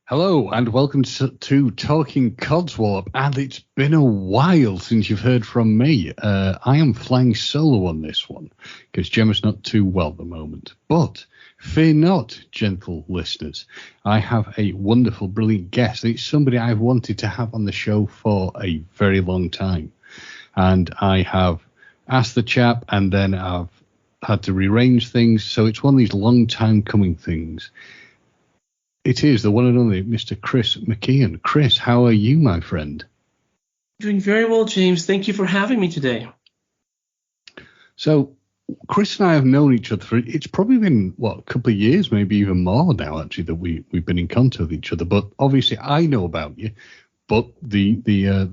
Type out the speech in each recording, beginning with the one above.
Hello and welcome to Talking Codswallop, and it's been a while since you've heard from me. I am flying solo on this one because Gemma's not too well at the moment. But fear not, gentle listeners. I have a wonderful, brilliant guest. It's somebody I've wanted to have on the show for a very long time. And I have asked the chap and then I've had to rearrange things. So it's one of these long time coming things. It is the one and only Mr. Chris McKeon. Chris, how are you, my friend? Doing very well, James. Thank you for having me today. So, Chris and I have known each other for, it's probably been, a couple of years, maybe even more now, actually, that we've been in contact with each other. But obviously, I know about you, but the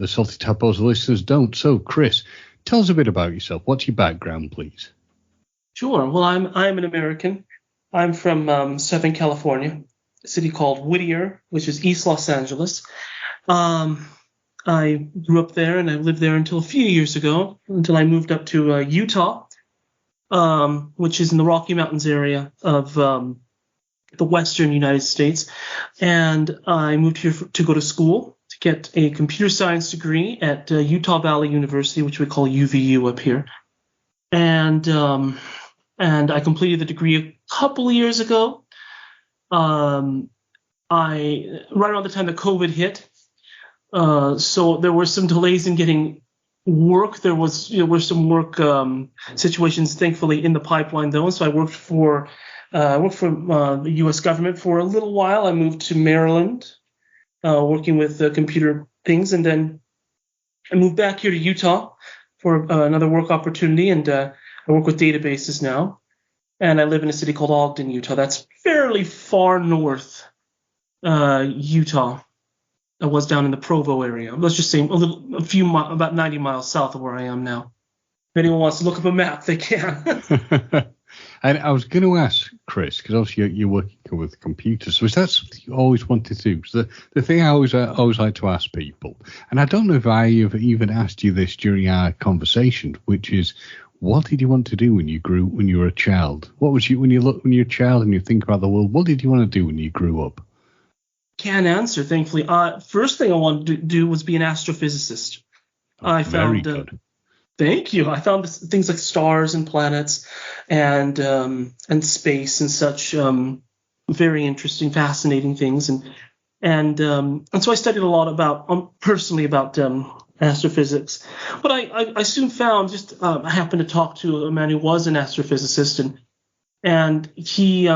Salty Tadpoles listeners don't. So, Chris, tell us a bit about yourself. What's your background, please? Sure. Well, I'm an American. I'm from Southern California, a city called Whittier, which is East Los Angeles. I grew up there and I lived there until a few years ago, until I moved up to Utah, which is in the Rocky Mountains area of the western United States. And I moved here to go to school to get a computer science degree at Utah Valley University, which we call UVU up here. And I completed the degree a couple of years ago. Right around the time that COVID hit, so there were some delays in getting work. There were some work situations, thankfully, in the pipeline though. So I worked for the U.S. government for a little while. I moved to Maryland, working with computer things, and then I moved back here to Utah for another work opportunity, and I work with databases now. And I live in a city called Ogden, Utah. That's fairly far north, Utah. I was down in the Provo area. Let's just say about 90 miles south of where I am now. If anyone wants to look up a map, they can. And I was going to ask, Chris, because obviously you're working with computers. So is that something you always wanted to do? So the thing I always like to ask people, and I don't know if I have even asked you this during our conversation, which is, what did you want to do when you were a child? What was when you're a child and you think about the world? What did you want to do when you grew up? Can't answer, thankfully. First thing I wanted to do was be an astrophysicist. Very good. Thank you. I found things like stars and planets and space and such very interesting, fascinating things, and so I studied a lot personally about astrophysics. But I soon found, I happened to talk to a man who was an astrophysicist, and he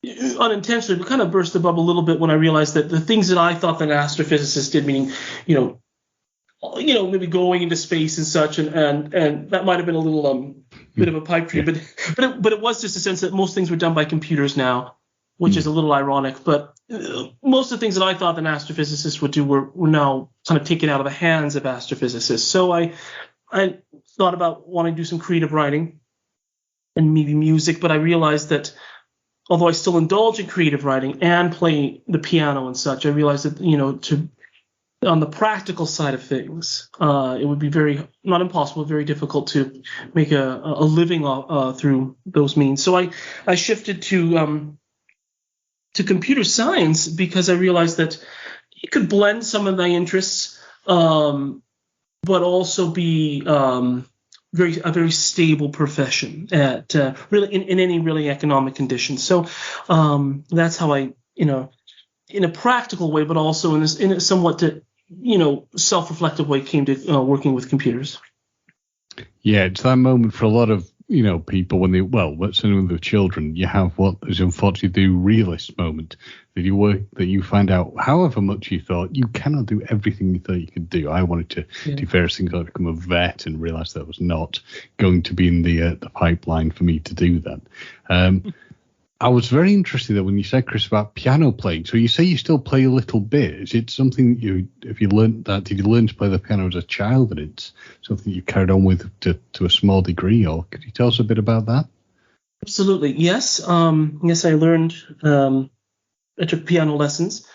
unintentionally kind of burst the bubble a little bit when I realized that the things that I thought that an astrophysicist did, meaning, maybe going into space and such, and that might have been a little bit of a pipe dream, but it was just a sense that most things were done by computers now, which is a little ironic. But most of the things that I thought an astrophysicist would do were now kind of taken out of the hands of astrophysicists. So I thought about wanting to do some creative writing and maybe music, but I realized that although I still indulge in creative writing and play the piano and such, I realized that, on the practical side of things, it would be not impossible, very difficult to make a living through those means. So I shifted to computer science because I realized that it could blend some of my interests, but also be a very stable profession at really in any really economic conditions. So that's how I, in a practical way, but also in a somewhat self-reflective way, came to working with computers. Yeah, it's that moment for a lot of people when certainly when they're children, you have what is unfortunately the realist moment that you find out however much you thought you cannot do everything you thought you could do. I wanted to do various things. I become a vet and realized that was not going to be in the pipeline for me to do that. I was very interested that when you said, Chris, about piano playing. So you say you still play a little bit. Is it something did you learn to play the piano as a child, and it's something you carried on with to a small degree, or could you tell us a bit about that? Absolutely, yes. Yes, I learned. I took piano lessons,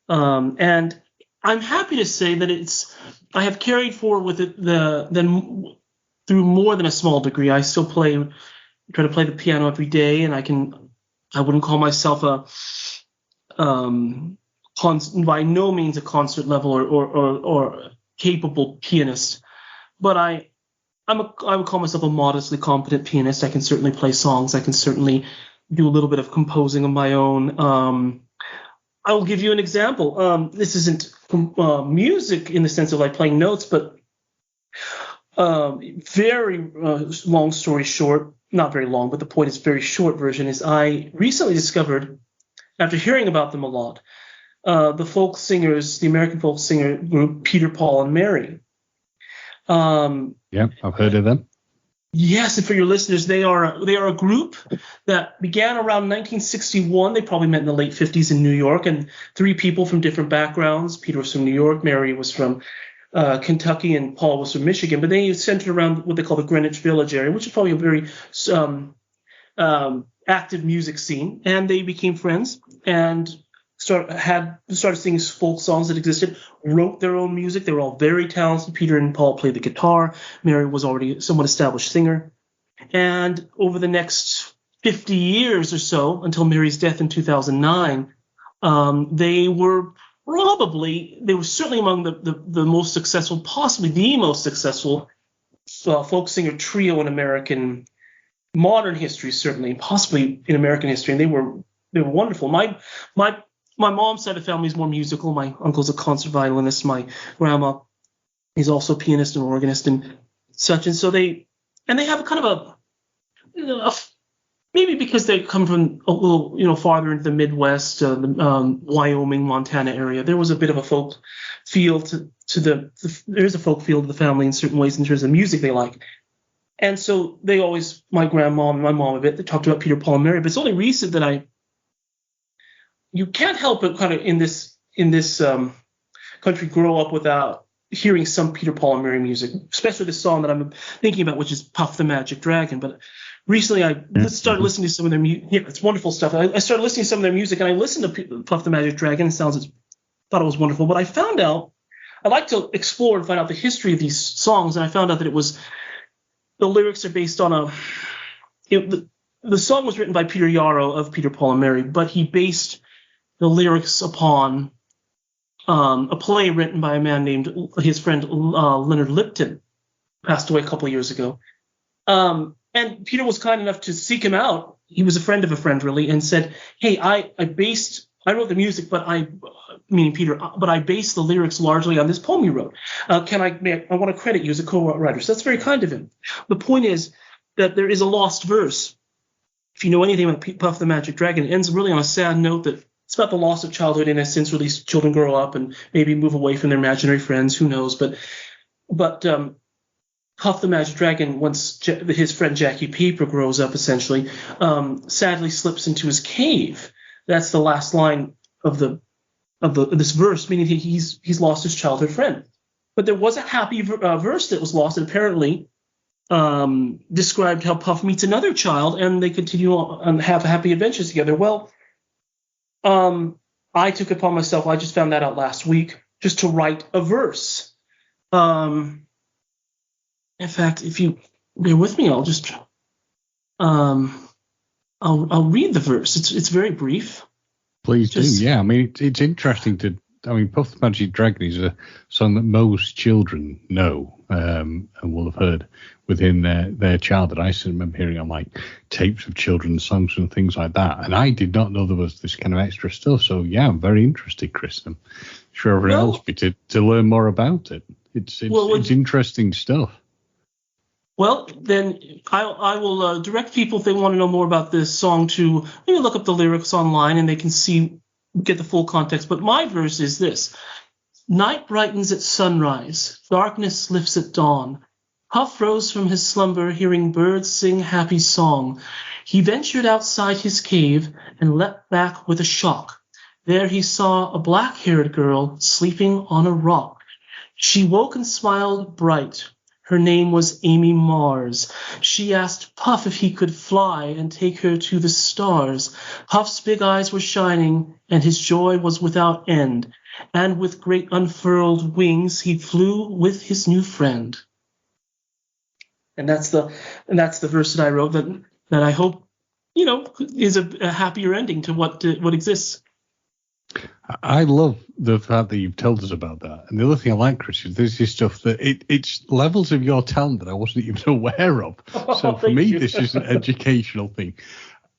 and I'm happy to say that I have carried forward with it through more than a small degree. I still try to play the piano every day, and I wouldn't call myself by no means a concert level or capable pianist, but I would call myself a modestly competent pianist. I can certainly play songs. I can certainly do a little bit of composing of my own. I will give you an example. This isn't music in the sense of like playing notes, but very long story short, not very long, but the point is very short version is I recently discovered, after hearing about them a lot, the American folk singer group Peter, Paul, and Mary. Yeah, I've heard of them. Yes, and for your listeners, they are a group that began around 1961. They probably met in the late 50s in New York, and three people from different backgrounds. Peter was from New York, Mary was from Kentucky, and Paul was from Michigan. But they centered around what they call the Greenwich Village area, which is probably a very active music scene. And they became friends and started singing folk songs that existed, wrote their own music. They were all very talented. Peter and Paul played the guitar. Mary was already a somewhat established singer. And over the next 50 years or so, until Mary's death in 2009, they were certainly among the most successful, possibly the most successful folk singer trio in American modern history, certainly, possibly in American history. And they were wonderful. My mom's side of the family is more musical. My uncle's a concert violinist. My grandma is also a pianist and organist and such. And so they have a kind of maybe because they come from a little, farther into the Midwest, the Wyoming, Montana area. There was a bit of a folk feel there's a folk feel to the family in certain ways in terms of music they like. And so my grandma and my mom they talked about Peter, Paul, and Mary. But it's only recent that you can't help but kind of in this country grow up without hearing some Peter, Paul, and Mary music, especially the song that I'm thinking about, which is Puff the Magic Dragon. But recently I started listening to some of their music. Yeah, it's wonderful stuff. I started listening to some of their music, and I listened to Puff the Magic Dragon. Thought it was wonderful. But I found out, I like to explore and find out the history of these songs, and I found out that the lyrics are based on the song was written by Peter Yarrow of Peter, Paul, and Mary, but he based the lyrics upon a play written by a man named his friend Leonard Lipton, passed away a couple of years ago. And Peter was kind enough to seek him out. He was a friend of a friend, really, and said, "Hey, I wrote the music, meaning Peter, but I based the lyrics largely on this poem you wrote. I want to credit you as a co-writer." So that's very kind of him. The point is that there is a lost verse. If you know anything about Puff the Magic Dragon, it ends really on a sad note that it's about the loss of childhood innocence, where these children grow up and maybe move away from their imaginary friends. Who knows? But Puff the Magic Dragon, once his friend Jackie Paper grows up, essentially, sadly slips into his cave. That's the last line of this verse, meaning he's lost his childhood friend. But there was a happy verse that was lost, and apparently described how Puff meets another child, and they continue on and have happy adventures together. Well, I took it upon myself, I just found that out last week, just to write a verse. In fact, if you bear with me, I'll just I'll read the verse. It's very brief. Please do. Yeah, I mean, it's interesting Puff the Magic Dragon is a song that most children know and will have heard within their childhood. I still remember hearing on like tapes of children's songs and things like that, and I did not know there was this kind of extra stuff. So yeah, I'm very interested, Chris. I'm sure everyone else be to learn more about it. It's interesting stuff. Well, then I will direct people, if they want to know more about this song, to maybe look up the lyrics online and they can get the full context. But my verse is this: night brightens at sunrise, darkness lifts at dawn. Puff rose from his slumber, hearing birds sing happy song. He ventured outside his cave and leapt back with a shock. There he saw a black-haired girl sleeping on a rock. She woke and smiled bright. Her name was Amy Mars. She asked Puff if he could fly and take her to the stars. Puff's big eyes were shining, and his joy was without end. And with great unfurled wings, he flew with his new friend. And that's the verse that I wrote that I hope is a happier ending to what exists. I love the fact that you've told us about that. And the other thing I like, Chris, is there's this stuff that it's levels of your talent that I wasn't even aware of. So for me, this is an educational thing.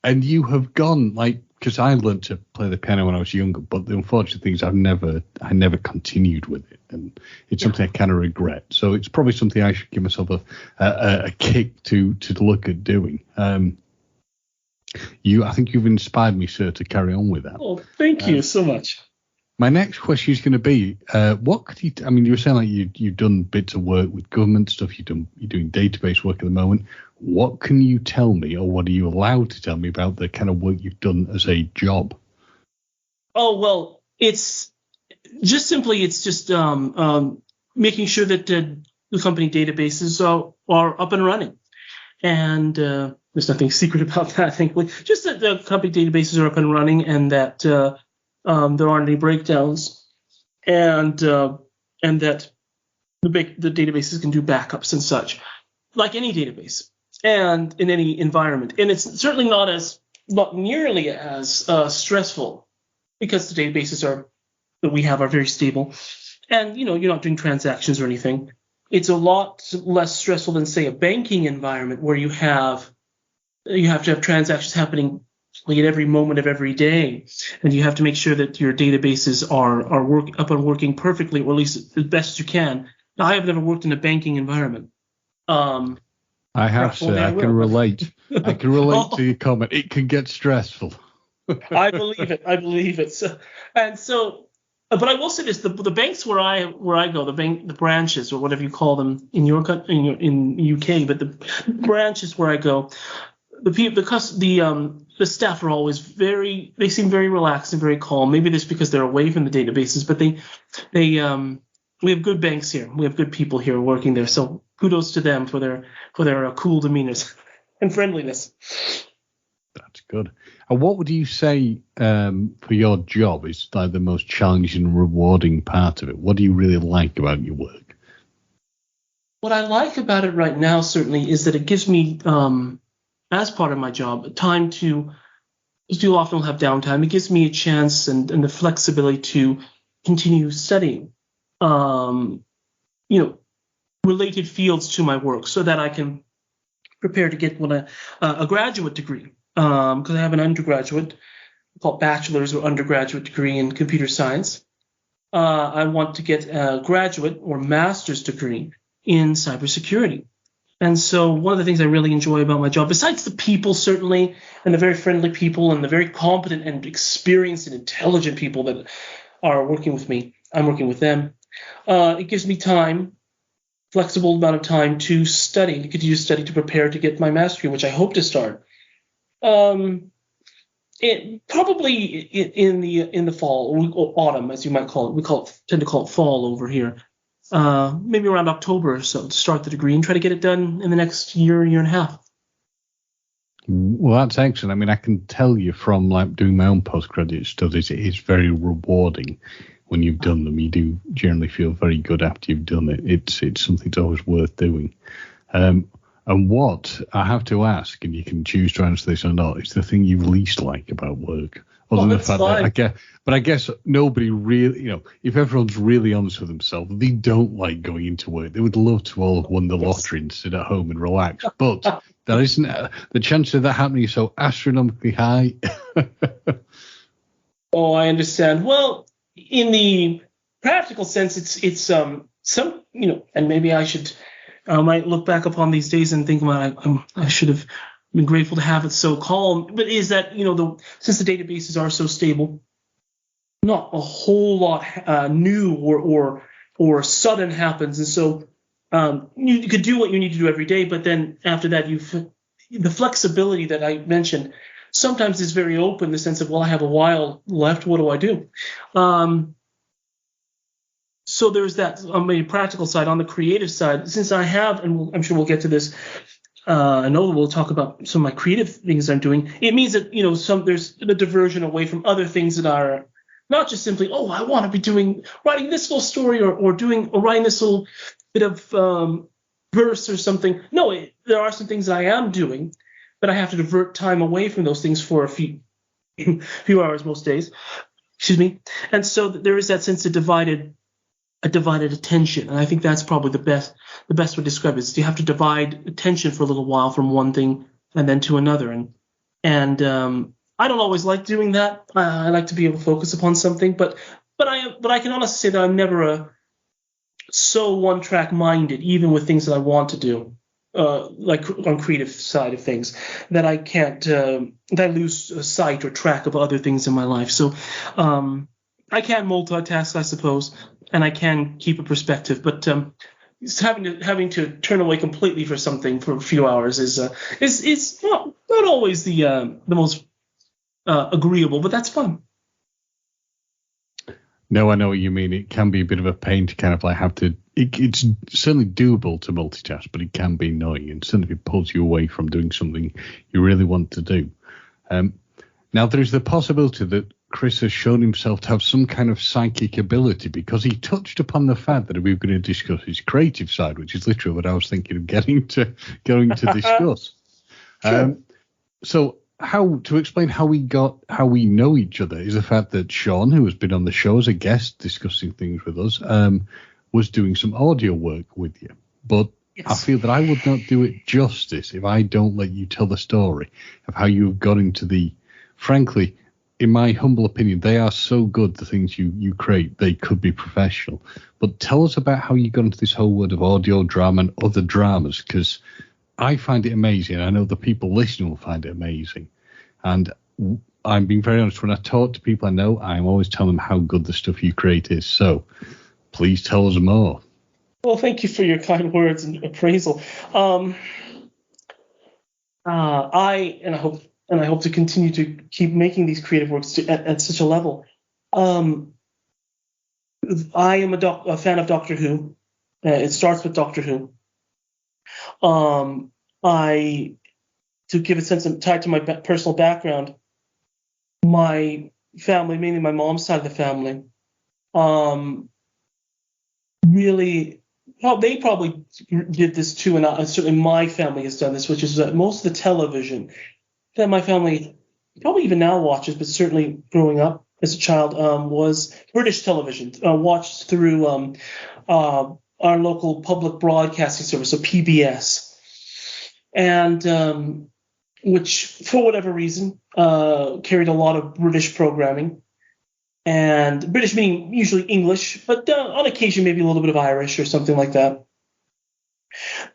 And you have gone, like, because I learned to play the piano when I was younger, but the unfortunate thing is I never continued with it. And it's something I kind of regret. So it's probably something I should give myself a kick to look at doing. I think you've inspired me, sir, to carry on with that. Oh, thank you so much. My next question is going to be, what could you? I mean, you were saying like you've done bits of work with government stuff. You're doing database work at the moment. What can you tell me, or what are you allowed to tell me about the kind of work you've done as a job? Oh well, it's just making sure that the company databases are up and running, and there's nothing secret about that. Thankfully, just that the company databases are up and running, and that there aren't any breakdowns, and that the databases can do backups and such, like any database, and in any environment. And it's certainly not nearly as stressful, because the databases that we have are very stable, and you're not doing transactions or anything. It's a lot less stressful than, say, a banking environment where you have to have transactions happening at every moment of every day, and you have to make sure that your databases are up and working perfectly, or at least as best as you can. Now, I have never worked in a banking environment. I have, sir. I can relate. I can relate to your comment. It can get stressful. I believe it. So, but I will say this: the banks where I go, the branches, or whatever you call them in your country, in UK, but the branches where I go, the staff are always they seem very relaxed and very calm. Maybe that's because they're away from the databases, but we have good banks here. We have good people here working there. So kudos to them for their cool demeanors and friendliness. That's good. And what would you say for your job is like the most challenging and rewarding part of it? What do you really like about your work? What I like about it right now certainly is that it gives me, as part of my job, time to, as you often will have downtime, it gives me a chance and the flexibility to continue studying, related fields to my work, so that I can prepare to get a graduate degree. Because I have an undergraduate, called bachelor's or undergraduate degree in computer science. I want to get a graduate or master's degree in cybersecurity. And so one of the things I really enjoy about my job, besides the people certainly, and the very friendly people and the very competent and experienced and intelligent people that are working with me, I'm working with them, it gives me time, flexible amount of time to study, to continue to study, to prepare to get my master's degree, which I hope to start. It probably in the fall, or autumn, as you might call it. Tend to call it fall over here. Maybe around October or so, to start the degree and try to get it done in the next year and a half. Well, that's excellent. I mean, I can tell you from like doing my own postgraduate studies, it is very rewarding when you've done them. You do generally feel very good after you've done it. It's something that's always worth doing. And what I have to ask, and you can choose to answer this or not, is the thing you least like about work. Other than the fact that I guess nobody really, if everyone's really honest with themselves, they don't like going into work. They would love to all have won the lottery and sit at home and relax. But that isn't the chance of that happening is so astronomically high. Oh, I understand. Well, in the practical sense, it's some, and maybe I might look back upon these days and think, well, I should have been grateful to have it so calm. But is that, since the databases are so stable, not a whole lot new or sudden happens. And so you could do what you need to do every day. But then after that, the flexibility that I mentioned sometimes is very open, in the sense of, well, I have a while left. What do I do? So there's that on the practical side. On the creative side, since I have, and I'm sure we'll get to this, I know we'll talk about some of my creative things I'm doing. It means that, there's a diversion away from other things that are not just simply, I want to be writing this little story or writing this little bit of verse or something. No, there are some things that I am doing, but I have to divert time away from those things for a few hours most days. Excuse me. And so there is that sense of divided attention, and I think that's probably the best way to describe it. Is you have to divide attention for a little while from one thing and then to another, and I don't always like doing that. I like to be able to focus upon something, but I can honestly say that I'm never so one track minded, even with things that I want to do, like on creative side of things, that I can't that I lose sight or track of other things in my life. So I can multitask, I suppose, and I can keep a perspective, but having to turn away completely for something for a few hours is not always the most agreeable, but that's fun. No, I know what you mean. It can be a bit of a pain to kind of like have to. It's certainly doable to multitask, but it can be annoying, and certainly it pulls you away from doing something you really want to do. Now, there is the possibility that Chris has shown himself to have some kind of psychic ability, because he touched upon the fact that we were going to discuss his creative side, which is literally what I was thinking of going to discuss. Sure. So how to explain how we know each other is the fact that Sean, who has been on the show as a guest discussing things with us, was doing some audio work with you. But yes, I feel that I would not do it justice if I don't let you tell the story of how you've got into the, frankly, in my humble opinion, they are so good, the things you create, they could be professional. But tell us about how you got into this whole world of audio drama and other dramas, because I find it amazing. I know the people listening will find it amazing. And I'm being very honest, when I talk to people I know, I'm always telling them how good the stuff you create is. So please tell us more. Well, thank you for your kind words and appraisal. I hope to continue to keep making these creative works at such a level. I am a fan of Doctor Who. It starts with Doctor Who. To give a sense of tied to my personal background, my family, mainly my mom's side of the family, really, well, they probably did this too, and certainly my family has done this, which is that most of the television that my family probably even now watches, but certainly growing up as a child, was British television, watched through our local public broadcasting service, so PBS, and which, for whatever reason, carried a lot of British programming, and British meaning usually English, but on occasion maybe a little bit of Irish or something like that.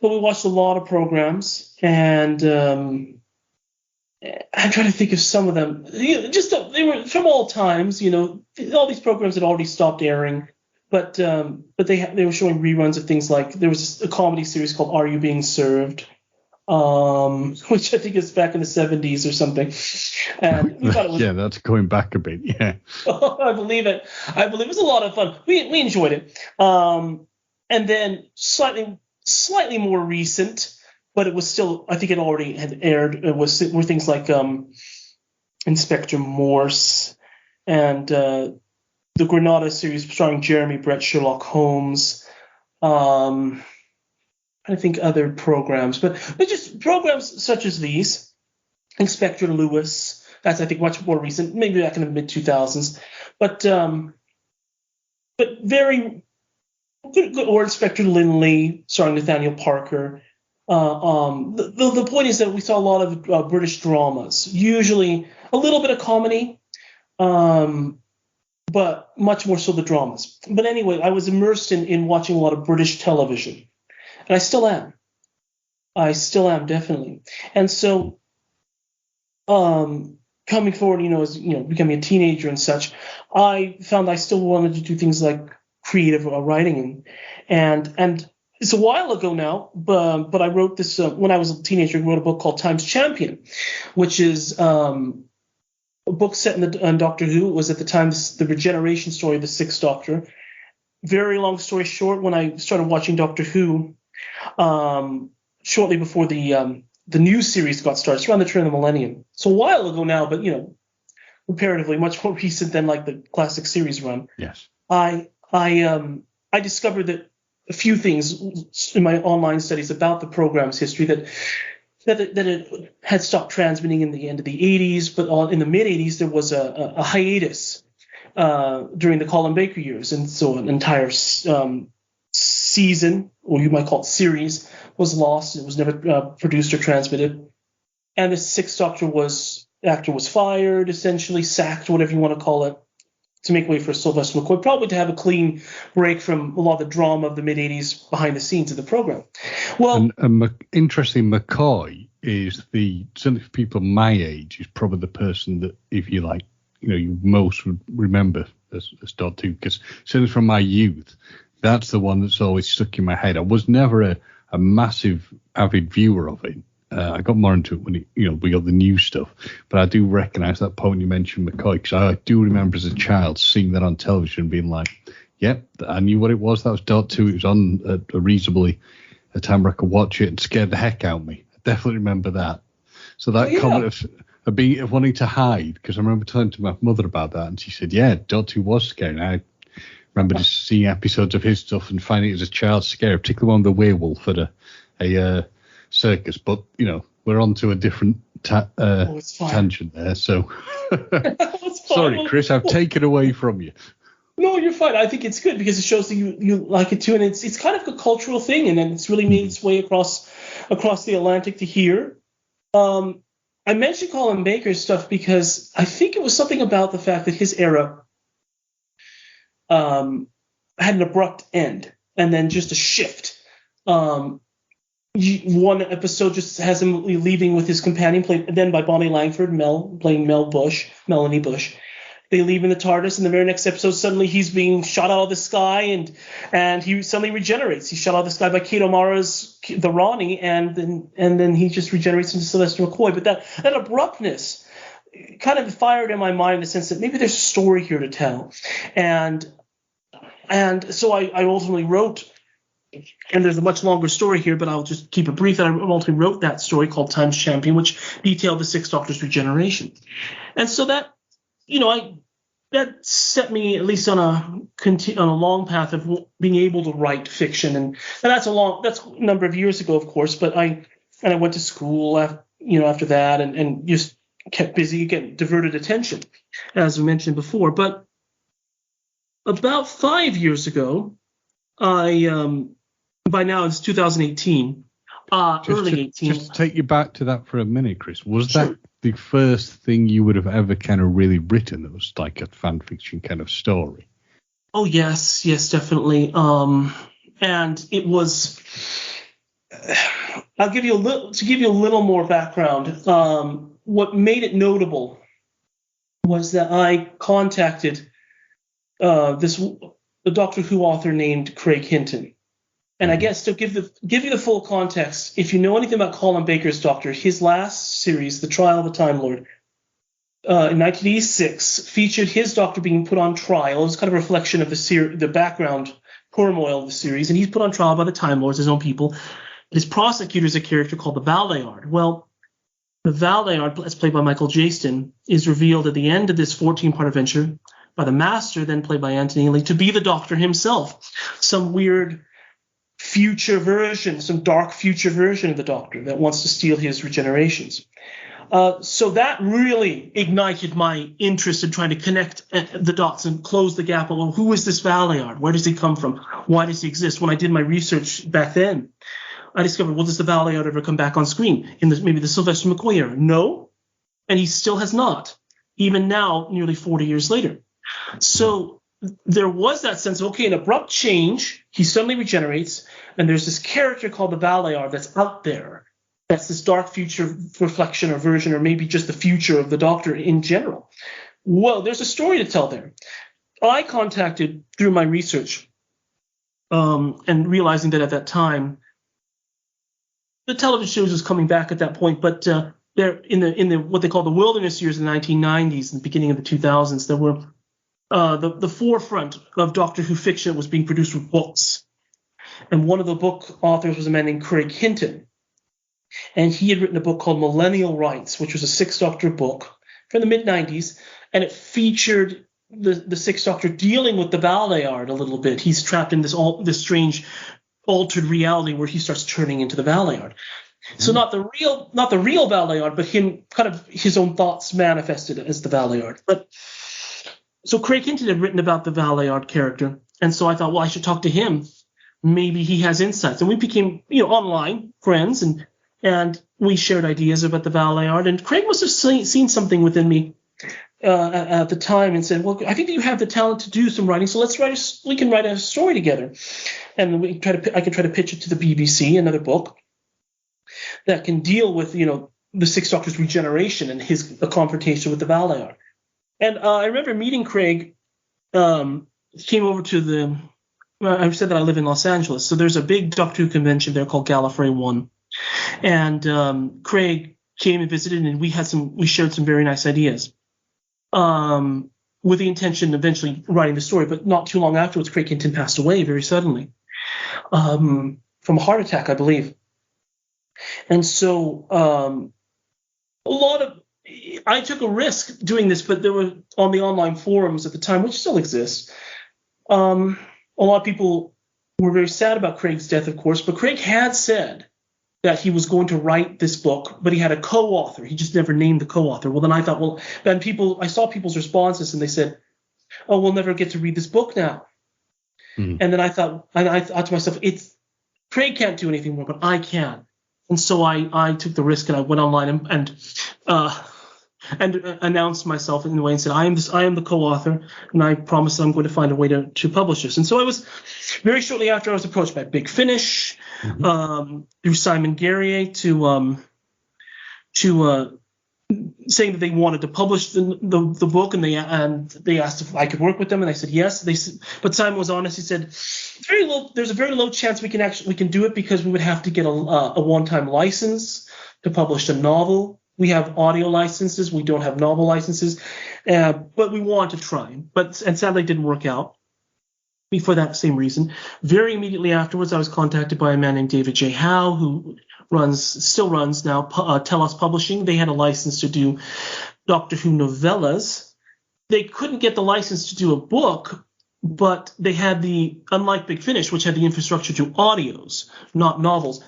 But we watched a lot of programs, and I'm trying to think of some of them. They were from all times. All these programs had already stopped airing, but they were showing reruns of things like, there was a comedy series called Are You Being Served, which I think is back in the 70s or something. And we thought it was, yeah, that's going back a bit. Yeah, I believe it. It was a lot of fun. We enjoyed it. And then slightly more recent, but it was still, I think it already had aired, were things like Inspector Morse and the Granada series starring Jeremy Brett, Sherlock Holmes. I think other programs, but just programs such as these. Inspector Lewis, that's, I think, much more recent, maybe back in the mid-2000s. But very good, or Inspector Lindley, starring Nathaniel Parker. The point is that we saw a lot of British dramas, usually a little bit of comedy, but much more so the dramas. But anyway, I was immersed in watching a lot of British television, and I still am. Definitely. And so, coming forward, as becoming a teenager and such, I found I still wanted to do things like creative writing, and it's a while ago now, but I wrote this when I was a teenager. I wrote a book called Time's Champion, which is a book set in Doctor Who. It was at the time the regeneration story of the Sixth Doctor. Very long story short, when I started watching Doctor Who, shortly before the new series got started, it's around the turn of the millennium. So a while ago now, but comparatively much more recent than like the classic series run. Yes. I discovered that a few things in my online studies about the program's history, that it had stopped transmitting in the end of the 80s, but in the mid 80s there was a hiatus during the Colin Baker years, and so an entire season, or you might call it series, was lost. It was never produced or transmitted. And the Sixth Doctor actor was fired, essentially sacked, whatever you want to call it, to make way for Sylvester McCoy, probably to have a clean break from a lot of the drama of the mid-'80s behind the scenes of the program. Well, interesting, McCoy is certainly for people my age, is probably the person that, if you like, you most would remember as Doctor Who, because certainly from my youth, that's the one that's always stuck in my head. I was never a massive avid viewer of it. I got more into it when we got the new stuff, but I do recognise that point you mentioned, McCoy, because I do remember as a child seeing that on television and being like, yep, I knew what it was. That was Doctor Who. It was on a time I could watch it and scared the heck out of me. I definitely remember that. So that comment of wanting to hide, because I remember talking to my mother about that, and she said, yeah, Doctor Who was scary. And I remember just seeing episodes of his stuff and finding it as a child scary, particularly one with the werewolf at a circus. But we're on to a different tangent there. So sorry, Chris, I've taken away from you. No, you're fine. I think it's good because it shows that you like it too, and it's kind of a cultural thing, and then it's really made its way across the Atlantic to here. I mentioned Colin Baker's stuff because I think it was something about the fact that his era had an abrupt end and then just a shift. One episode just has him leaving with his companion, played then by Bonnie Langford, playing Melanie Bush. They leave in the TARDIS, and the very next episode, suddenly he's being shot out of the sky, and he suddenly regenerates. He's shot out of the sky by Kate O'Mara's The Ronnie, and then he just regenerates into Sylvester McCoy. But that abruptness kind of fired in my mind in the sense that maybe there's a story here to tell. And so I ultimately wrote, and there's a much longer story here, but I'll just keep it brief. And I ultimately wrote that story called Time's Champion, which detailed the Sixth Doctor's regeneration. And so that, that set me at least on a long path of being able to write fiction, and that's a number of years ago, of course. But I went to school after that, and just kept busy, getting diverted attention, as we mentioned before. But about 5 years ago, by now it's 2018, early 18. Just to take you back to that for a minute, Chris. Was that the first thing you would have ever kind of really written that was like a fan fiction kind of story? Oh, yes, definitely. And it was. I'll give you a little more background. What made it notable was that I contacted the Doctor Who author named Craig Hinton. And I guess to give you the full context, if you know anything about Colin Baker's Doctor, his last series, The Trial of the Time Lord, in 1986, featured his Doctor being put on trial. It was kind of a reflection of the background turmoil of the series, and he's put on trial by the Time Lords, his own people. His prosecutor is a character called the Valeyard. Well, the Valeyard, as played by Michael Jaston, is revealed at the end of this 14-part adventure by the Master, then played by Anthony Lee, to be the Doctor himself. Some weird future version, some dark future version of the Doctor that wants to steal his regenerations. So that really ignited my interest in trying to connect the dots and close the gap. Well, who is this Valeyard? Where does he come from? Why does he exist? When I did my research back then, I discovered, well, does the Valeyard ever come back on screen in maybe the Sylvester McCoy era? No, and he still has not, even now, nearly 40 years later. So there was that sense of, okay, an abrupt change, he suddenly regenerates, and there's this character called the Valeyard that's out there. That's this dark future reflection or version, or maybe just the future of the Doctor in general. Well, there's a story to tell there. I contacted, through my research, and realizing that at that time, the television shows was coming back at that point, but there in the what they call the wilderness years in the 1990s and the beginning of the 2000s, there were the forefront of Doctor Who fiction was being produced with books. And one of the book authors was a man named Craig Hinton. And he had written a book called Millennial Rights, which was a Sixth Doctor book from the mid-90s. And it featured the Sixth Doctor dealing with the Valeyard a little bit. He's trapped in this strange altered reality where he starts turning into the Valeyard. So not the real Valeyard, but him kind of his own thoughts manifested as the Valeyard. But So Craig Hinton had written about the Valeyard character, and so I thought, well, I should talk to him. Maybe he has insights. And we became, online friends, and we shared ideas about the Valeyard. And Craig must have seen something within me at the time and said, well, I think that you have the talent to do some writing, so we can write a story together. And I can try to pitch it to the BBC, another book that can deal with, the Sixth Doctor's regeneration and his confrontation with the Valeyard. And I remember meeting Craig. He came over to I said that I live in Los Angeles, so there's a big Doctor Who convention there called Gallifrey 1. And Craig came and visited, and we shared some very nice ideas. With the intention of eventually writing the story, but not too long afterwards, Craig Hinton passed away very suddenly from a heart attack, I believe. And so I took a risk doing this, but there were on the online forums at the time, which still exists, a lot of people were very sad about Craig's death, of course, but Craig had said that he was going to write this book, but he had a co-author. He just never named the co-author. Well, then I thought, I saw people's responses, and they said, oh, we'll never get to read this book now. And then I thought to myself, Craig can't do anything more, but I can. And so I took the risk, and I went online and announced myself in a way and said, I am the co-author, and I promise that I'm going to find a way to publish this. And so I was, very shortly after, I was approached by Big Finish, through Simon Guerrier to saying that they wanted to publish the book, and they asked if I could work with them, and I said yes. But Simon was honest. He said, there's a very low chance we can do it, because we would have to get a one-time license to publish a novel. We have audio licenses. We don't have novel licenses, but we want to try. And sadly, it didn't work out for that same reason. Very immediately afterwards, I was contacted by a man named David J. Howe, who still runs now Telos Publishing. They had a license to do Doctor Who novellas. They couldn't get the license to do a book, but they had unlike Big Finish, which had the infrastructure to audios, not novels.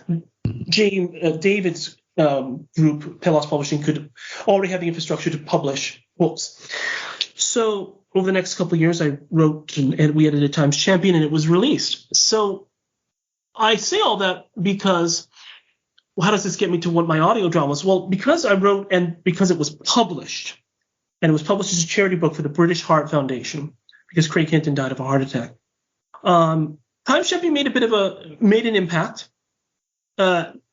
David's group, Telos Publishing, could already have the infrastructure to publish books. So over the next couple of years, I wrote and we edited Times Champion, and it was released. So I say all that because, how does this get me to what my audio drama was? Well, because I wrote and because it was published, and it was published as a charity book for the British Heart Foundation, because Craig Hinton died of a heart attack. Times Champion made an impact.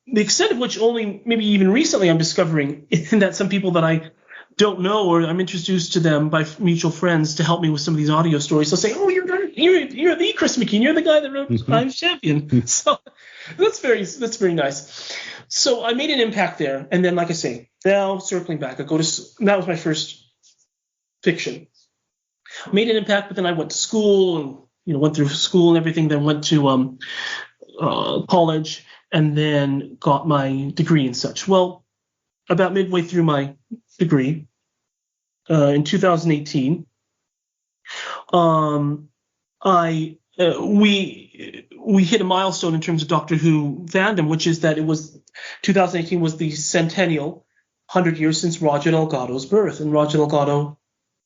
The extent of which only maybe even recently I'm discovering, in that some people that I don't know, or I'm introduced to them by mutual friends to help me with some of these audio stories. They'll say, oh, you're the Chris McKeon. You're the guy that wrote Times Champion. So that's very nice. So I made an impact there. And then, like I say, now circling back, that was my first fiction. Made an impact, but then I went to school and, went through school and everything, then went to college, and then got my degree and such. Well, about midway through my degree, in 2018, we hit a milestone in terms of Doctor Who fandom, which is that 2018 was the centennial, 100 years since Roger Delgado's birth. And Roger Delgado,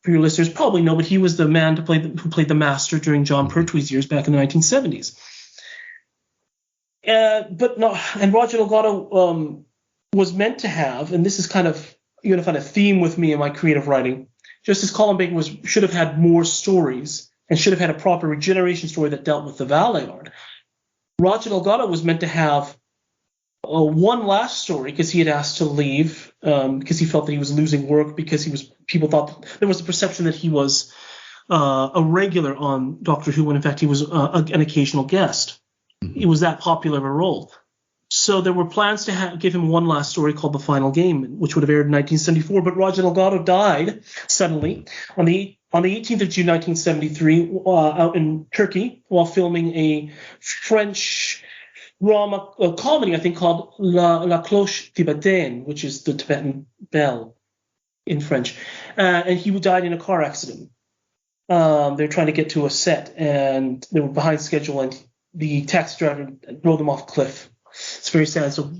for your listeners, probably know, but he was the man who played the Master during John Pertwee's years back in the 1970s. And Roger Delgado was meant to have, and this is kind of, you're going to find a theme with me in my creative writing, just as Colin Baker should have had more stories and should have had a proper regeneration story that dealt with the Valeyard. Roger Delgado was meant to have one last story, because he had asked to leave, because he felt that he was losing work, because people thought there was a perception that he was a regular on Doctor Who, when in fact he was an occasional guest. It was that popular of a role. So there were plans to give him one last story called The Final Game, which would have aired in 1974. But Roger Delgado died suddenly on the 18th of June 1973 out in Turkey while filming a French drama comedy, I think, called La Cloche Tibetaine, which is the Tibetan bell in French. And he died in a car accident. They were trying to get to a set, and they were behind schedule, and the taxi driver rolled them off a cliff. It's very sad. So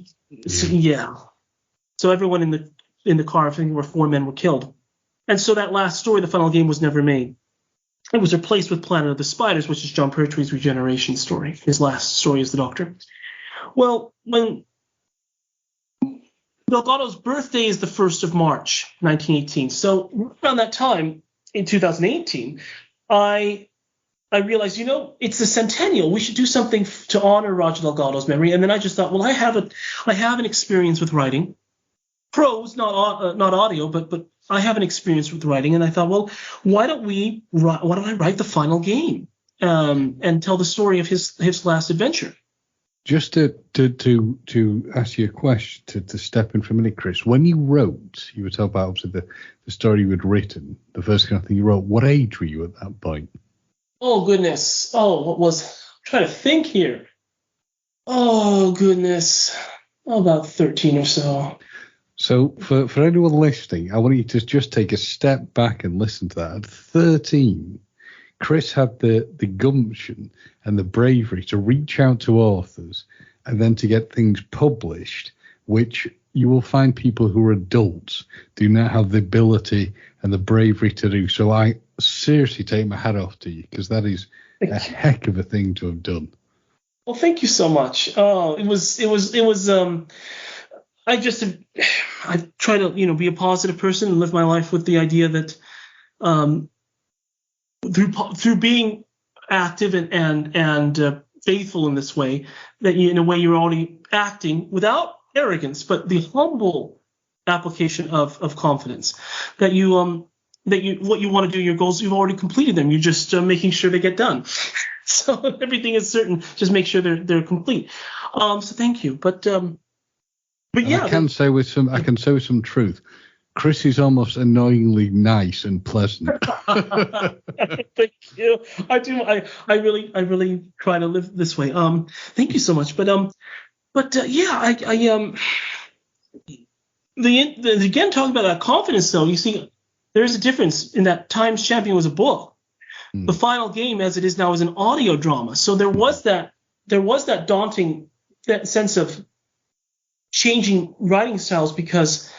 everyone in the car, I think there were 4 men, were killed. And so that last story, The Final Game, was never made. it was replaced with Planet of the Spiders, which is John Pertwee's regeneration story, his last story as the Doctor. Well, when Delgado's birthday is the 1st of March, 1918. So around that time, in 2018, I realized, it's the centennial. We should do something to honor Roger Delgado's memory. And then I just thought, well, I have an experience with writing, prose, not audio, but I have an experience with writing. And I thought, well, why don't I write the final game and tell the story of his last adventure? Just to ask you a question, to step in for a minute, Chris. When you wrote, you were talking about obviously the story you had written, the first kind of thing you wrote. What age were you at that point? Oh, goodness. I'm trying to think here. Oh, goodness. About 13 or so. So for anyone listening, I want you to just take a step back and listen to that. At 13, Chris had the gumption and the bravery to reach out to authors and then to get things published, which you will find people who are adults do not have the ability and the bravery to do. So I seriously take my hat off to you, because that is a heck of a thing to have done. Well, thank you so much. Oh, it was I try to be a positive person and live my life with the idea that through being active and faithful in this way, that in a way you're already acting without arrogance, but the humble application of confidence, that what you want to do, your goals, you've already completed them. You're just making sure they get done. So everything is certain. Just make sure they're complete. So thank you. But yeah, I can say with some truth, Chris is almost annoyingly nice and pleasant. Thank you. I do. I really try to live this way. Thank you so much. But yeah, again, talking about that confidence, though, you see, there's a difference in that Times Champion was a book. The final game, as it is now, is an audio drama. So there was that daunting sense of changing writing styles, because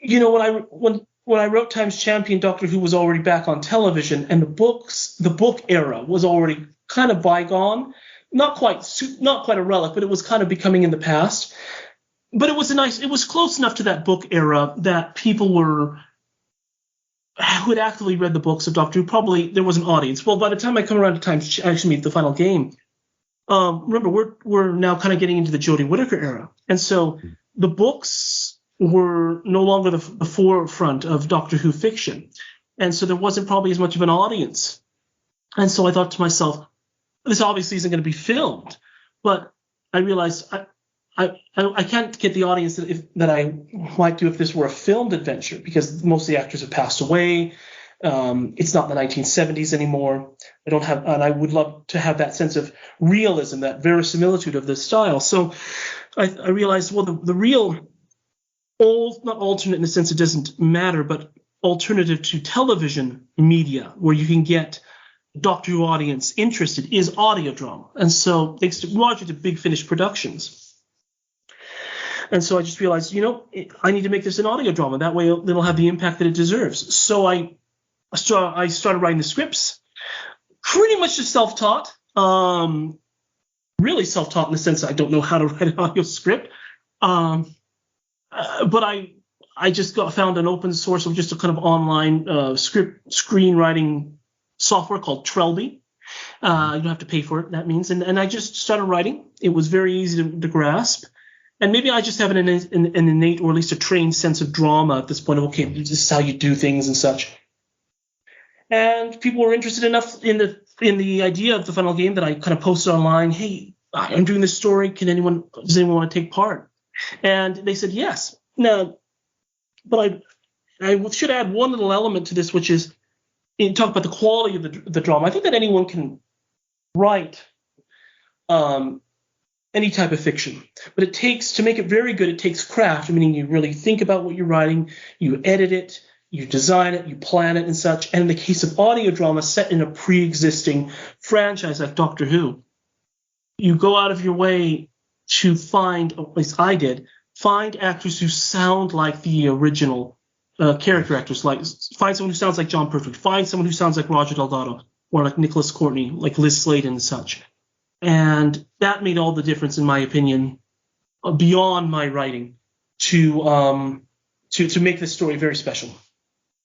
when I wrote Times Champion, Doctor Who was already back on television, and the book era was already kind of bygone. Not quite a relic, but it was kind of becoming in the past. But it was close enough to that book era that people who had actively read the books of Doctor Who, probably there was an audience. Well, by the time I come around to actually meet the final game, remember, we're now kind of getting into the Jodie Whittaker era. And so the books were no longer the forefront of Doctor Who fiction. And so there wasn't probably as much of an audience. And so I thought to myself, this obviously isn't going to be filmed. But I realized I can't get the audience that I might do if this were a filmed adventure, because most of the actors have passed away. It's not the 1970s anymore. And I would love to have that sense of realism, that verisimilitude of the style. So I realized, well, the real not alternate in the sense it doesn't matter, but alternative to television media, where you can get Doctor Who audience interested, is audio drama. And so thanks to Roger to Big Finish Productions. And so I just realized, I need to make this an audio drama. That way it'll have the impact that it deserves. So I started writing the scripts, pretty much just self-taught, really self-taught in the sense I don't know how to write an audio script. But I just found an open source of just a kind of online script screenwriting software called Trelby. You don't have to pay for it, that means. And I just started writing. It was very easy to grasp. And maybe I just have an innate, or at least a trained sense of drama at this point of, okay, this is how you do things and such. And people were interested enough in the idea of the final game that I kind of posted online, hey, I'm doing this story. Does anyone want to take part? And they said yes. Now, but I should add one little element to this, which is, talk about the quality of the drama. I think that anyone can write any type of fiction, but to make it very good, it takes craft, meaning you really think about what you're writing, you edit it, you design it, you plan it and such. And in the case of audio drama set in a pre-existing franchise like Doctor Who, you go out of your way to find, at least I did, find actors who sound like the original character actors. Like, find someone who sounds like John Pertwee, find someone who sounds like Roger Delgado, or like Nicholas Courtney, like Liz Sladen and such. And that made all the difference, in my opinion, beyond my writing, to make this story very special.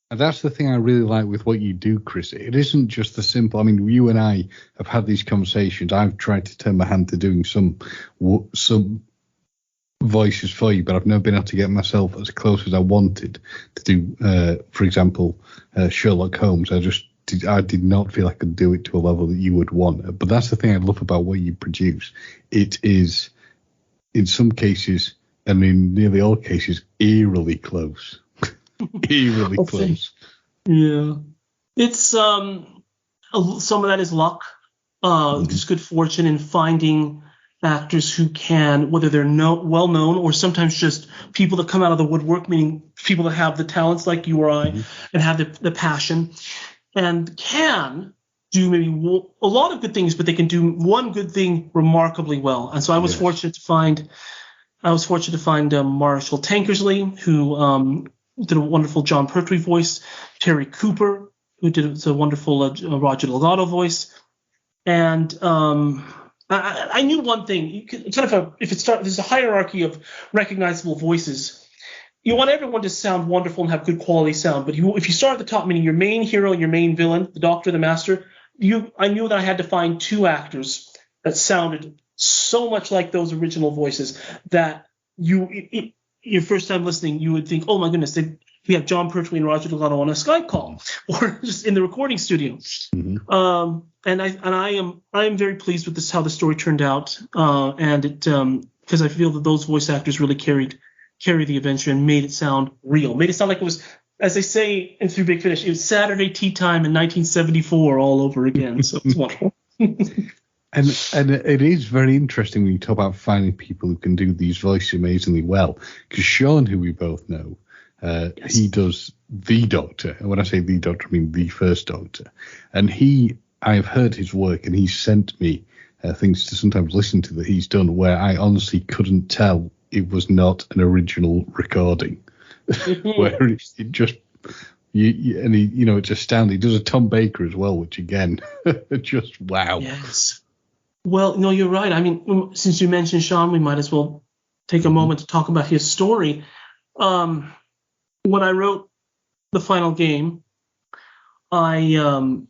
And that's the thing I really like with what you do, Chris. It isn't just the simple. I mean, you and I have had these conversations. I've tried to turn my hand to doing some voices for you, but I've never been able to get myself as close as I wanted to do. For example, Sherlock Holmes. I did not feel I could do it to a level that you would want. But that's the thing I love about what you produce. It is, in some cases, and in nearly all cases, eerily close. Eerily close. Yeah. It's some of that is luck. Just good fortune in finding actors who can, whether they're well known or sometimes just people that come out of the woodwork, meaning people that have the talents like you or I, and have the passion, and can do maybe a lot of good things, but they can do one good thing remarkably well. And so I was fortunate to find Marshall Tankersley, who did a wonderful John Pertwee voice, Terry Cooper, who did a wonderful Roger Delgado voice, and I knew one thing. There's a hierarchy of recognizable voices. You want everyone to sound wonderful and have good quality sound, but if you start at the top, meaning your main hero and your main villain, the Doctor, the Master, I knew that I had to find two actors that sounded so much like those original voices that your first time listening, you would think, oh my goodness, we have John Pertwee and Roger Delgado on a Skype call or just in the recording studio. And I am very pleased with how the story turned out, and it because I feel that those voice actors really carry the adventure and made it sound real, made it sound like it was, as they say in Through Big Finish, it was Saturday tea time in 1974 all over again. So it's wonderful. And it is very interesting when you talk about finding people who can do these voices amazingly well. Because Sean, who we both know, he does the Doctor. And when I say the Doctor, I mean the first Doctor. And I've heard his work, and he sent me things to sometimes listen to that he's done where I honestly couldn't tell it was not an original recording. Where it just... it's astounding. He does a Tom Baker as well, which again, just wow. Yes. Well, no, you're right. I mean, since you mentioned Sean, we might as well take a moment to talk about his story. When I wrote The Final Game, to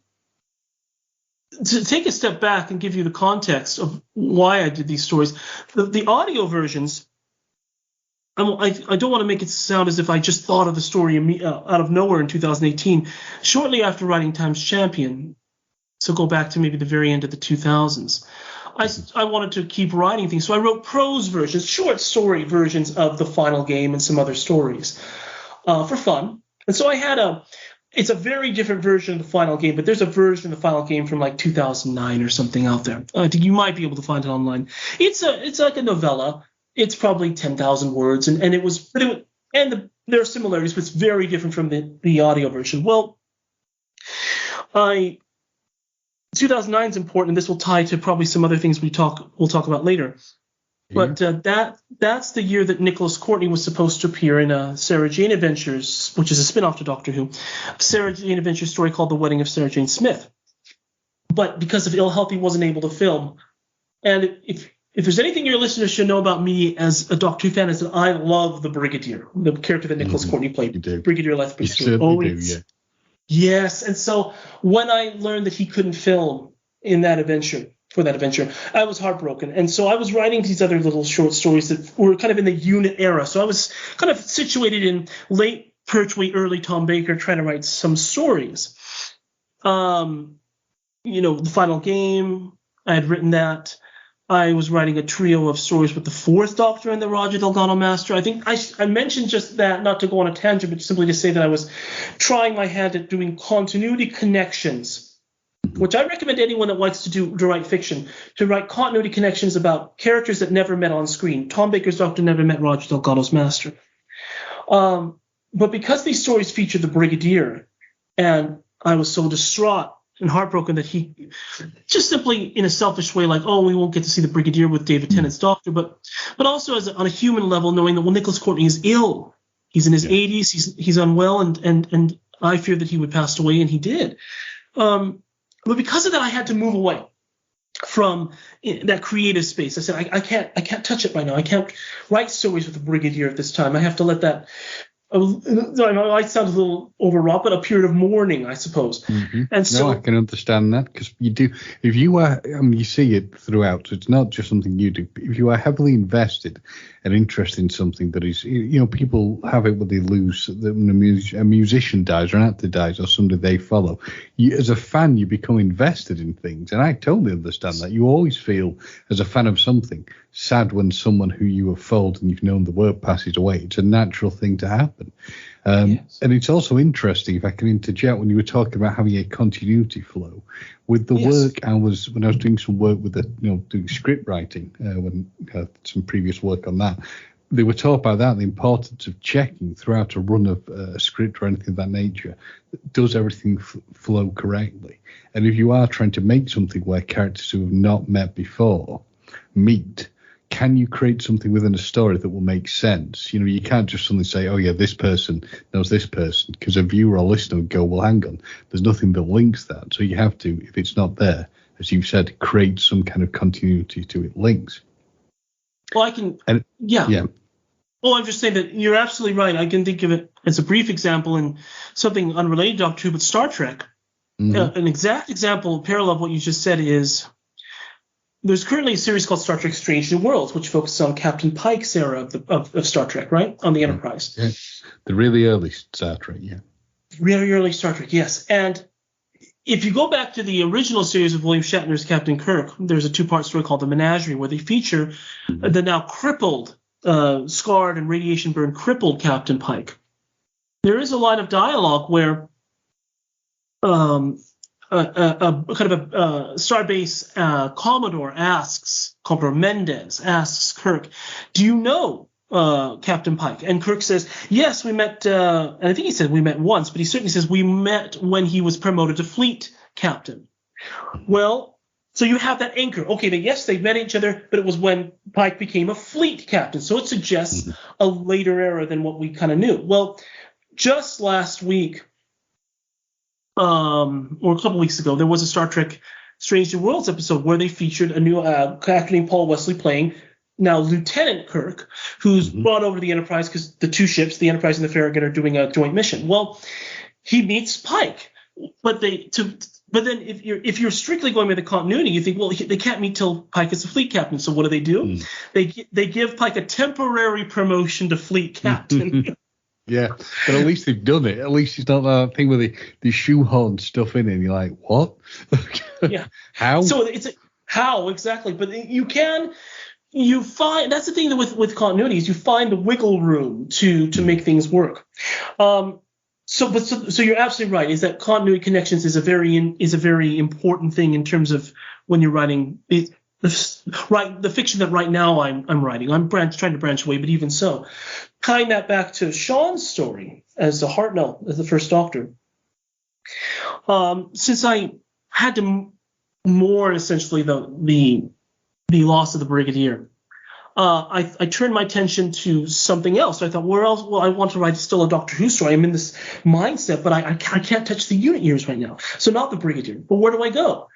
take a step back and give you the context of why I did these stories, the audio versions, I don't want to make it sound as if I just thought of the story out of nowhere in 2018. Shortly after writing Times Champion, so go back to maybe the very end of the 2000s, I wanted to keep writing things. So I wrote prose versions, short story versions of The Final Game and some other stories for fun. And so I had it's a very different version of The Final Game, but there's a version of The Final Game from like 2009 or something out there. I think you might be able to find it online. It's like a novella. It's probably 10,000 words, and there are similarities, but it's very different from the audio version. Well, 2009 is important, and this will tie to probably some other things we'll talk about later. But that's the year that Nicholas Courtney was supposed to appear in Sarah Jane Adventures, which is a spin-off to Doctor Who, a Sarah Jane Adventures story called The Wedding of Sarah Jane Smith. But because of ill health, he wasn't able to film. And if there's anything your listeners should know about me as a Doctor Who fan, is that I love the Brigadier, the character that Nicholas Courtney played, Brigadier Lethbridge Stewart. Yes, and so when I learned that he couldn't film for that adventure, I was heartbroken. And so I was writing these other little short stories that were kind of in the unit era. So I was kind of situated in late Pertwee, early Tom Baker, trying to write some stories. The Final Game, I had written that. I was writing a trio of stories with the Fourth Doctor and the Roger Delgado Master. I think I mentioned just that, not to go on a tangent, but simply to say that I was trying my hand at doing continuity connections, which I recommend anyone that likes to write fiction, to write continuity connections about characters that never met on screen. Tom Baker's Doctor never met Roger Delgado's Master. But because these stories feature the Brigadier, and I was so distraught and heartbroken that he just simply in a selfish way, like, we won't get to see the Brigadier with David Tennant's Doctor, but also on a human level, knowing that Nicholas Courtney is ill. He's in his 80s. He's unwell, and I feared that he would pass away, and he did. But because of that, I had to move away from that creative space. I said, I can't touch it right now. I can't write stories with the Brigadier at this time. I have to let that. I sound a little overwrought, but a period of mourning, I suppose. Mm-hmm. And so I can understand that, because you do. If you are, you see it throughout. So it's not just something you do. If you are heavily invested and interested in something that is, people have it when they lose, when a musician dies or an actor dies or somebody they follow. As a fan, you become invested in things, and I totally understand that. You always feel, as a fan of something, sad when someone who you have followed and you've known the work passes away. It's a natural thing to happen. Yes. And it's also interesting, if I can interject, when you were talking about having a continuity flow with the work. When I was doing some work with doing script writing, when I had some previous work on that, they were taught about that, the importance of checking throughout a run of a script or anything of that nature, does everything flow correctly? And if you are trying to make something where characters who have not met before meet, can you create something within a story that will make sense? You can't just suddenly say, oh yeah, this person knows this person, because a viewer or listener would go, well, hang on, there's nothing that links that. So you have to, if it's not there, as you've said, create some kind of continuity to it links. Well, I can, yeah. Well, I'm just saying that you're absolutely right. I can think of it as a brief example in something unrelated to Doctor Who, but Star Trek. Mm-hmm. An exact example, parallel of what you just said is, there's currently a series called Star Trek Strange New Worlds, which focuses on Captain Pike's era of Star Trek, right? On the Enterprise. Yeah. The really early Star Trek, yeah. Really early Star Trek, yes. And if you go back to the original series of William Shatner's Captain Kirk, there's a 2-part story called The Menagerie, where they feature the now crippled, scarred and radiation burned crippled Captain Pike. There is a line of dialogue where a Starbase Commodore Mendez asks Kirk, do you know Captain Pike? And Kirk says, yes, we met, and I think he said we met once, but he certainly says we met when he was promoted to fleet captain. Well, so you have that anchor. Okay, yes, they met each other, but it was when Pike became a fleet captain. So it suggests a later era than what we kind of knew. Well, just last week, or a couple weeks ago, there was a Star Trek Strange New Worlds episode where they featured a new actor named Paul Wesley playing now Lieutenant Kirk, who's brought over to the Enterprise because the two ships, the Enterprise and the Farragut, are doing a joint mission. Well, he meets Pike, but then if you're strictly going by the continuity, you think, well, they can't meet till Pike is the fleet captain. So what do? They give Pike a temporary promotion to fleet captain. Yeah, but at least they've done it. At least it's not that thing where they shoehorn stuff in and you're like, what? Yeah. How? So how exactly? But you find, that's the thing with continuity, is you find the wiggle room to make things work. So you're absolutely right. Is that continuity connections is a very important thing in terms of when you're writing the fiction that right now I'm writing. I'm trying to branch away, but even so, tying that back to Sean's story as the Hartnell, as the first Doctor. Since I had to mourn essentially the loss of the Brigadier, I turned my attention to something else. I thought, where else? Well, I want to write still a Doctor Who story. I'm in this mindset, but I can't touch the unit years right now. So not the Brigadier, but where do I go?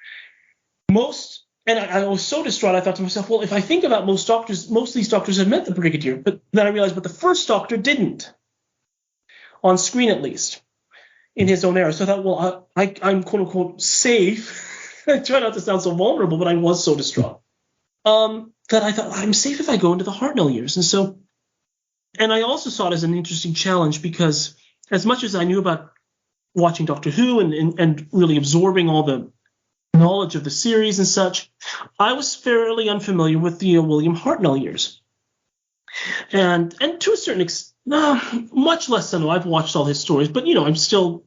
And I was so distraught, I thought to myself, well, if I think about most of these doctors have met the Brigadier. But then I realized, but the first Doctor didn't. On screen, at least. In his own era. So I thought, well, I'm quote-unquote safe. I try not to sound so vulnerable, but I was so distraught. That I thought, I'm safe if I go into the Hartnell years. And I also saw it as an interesting challenge, because as much as I knew about watching Doctor Who and really absorbing all the knowledge of the series and such, I was fairly unfamiliar with the William Hartnell years, and to a certain extent, much less than I've watched all his stories, but I'm still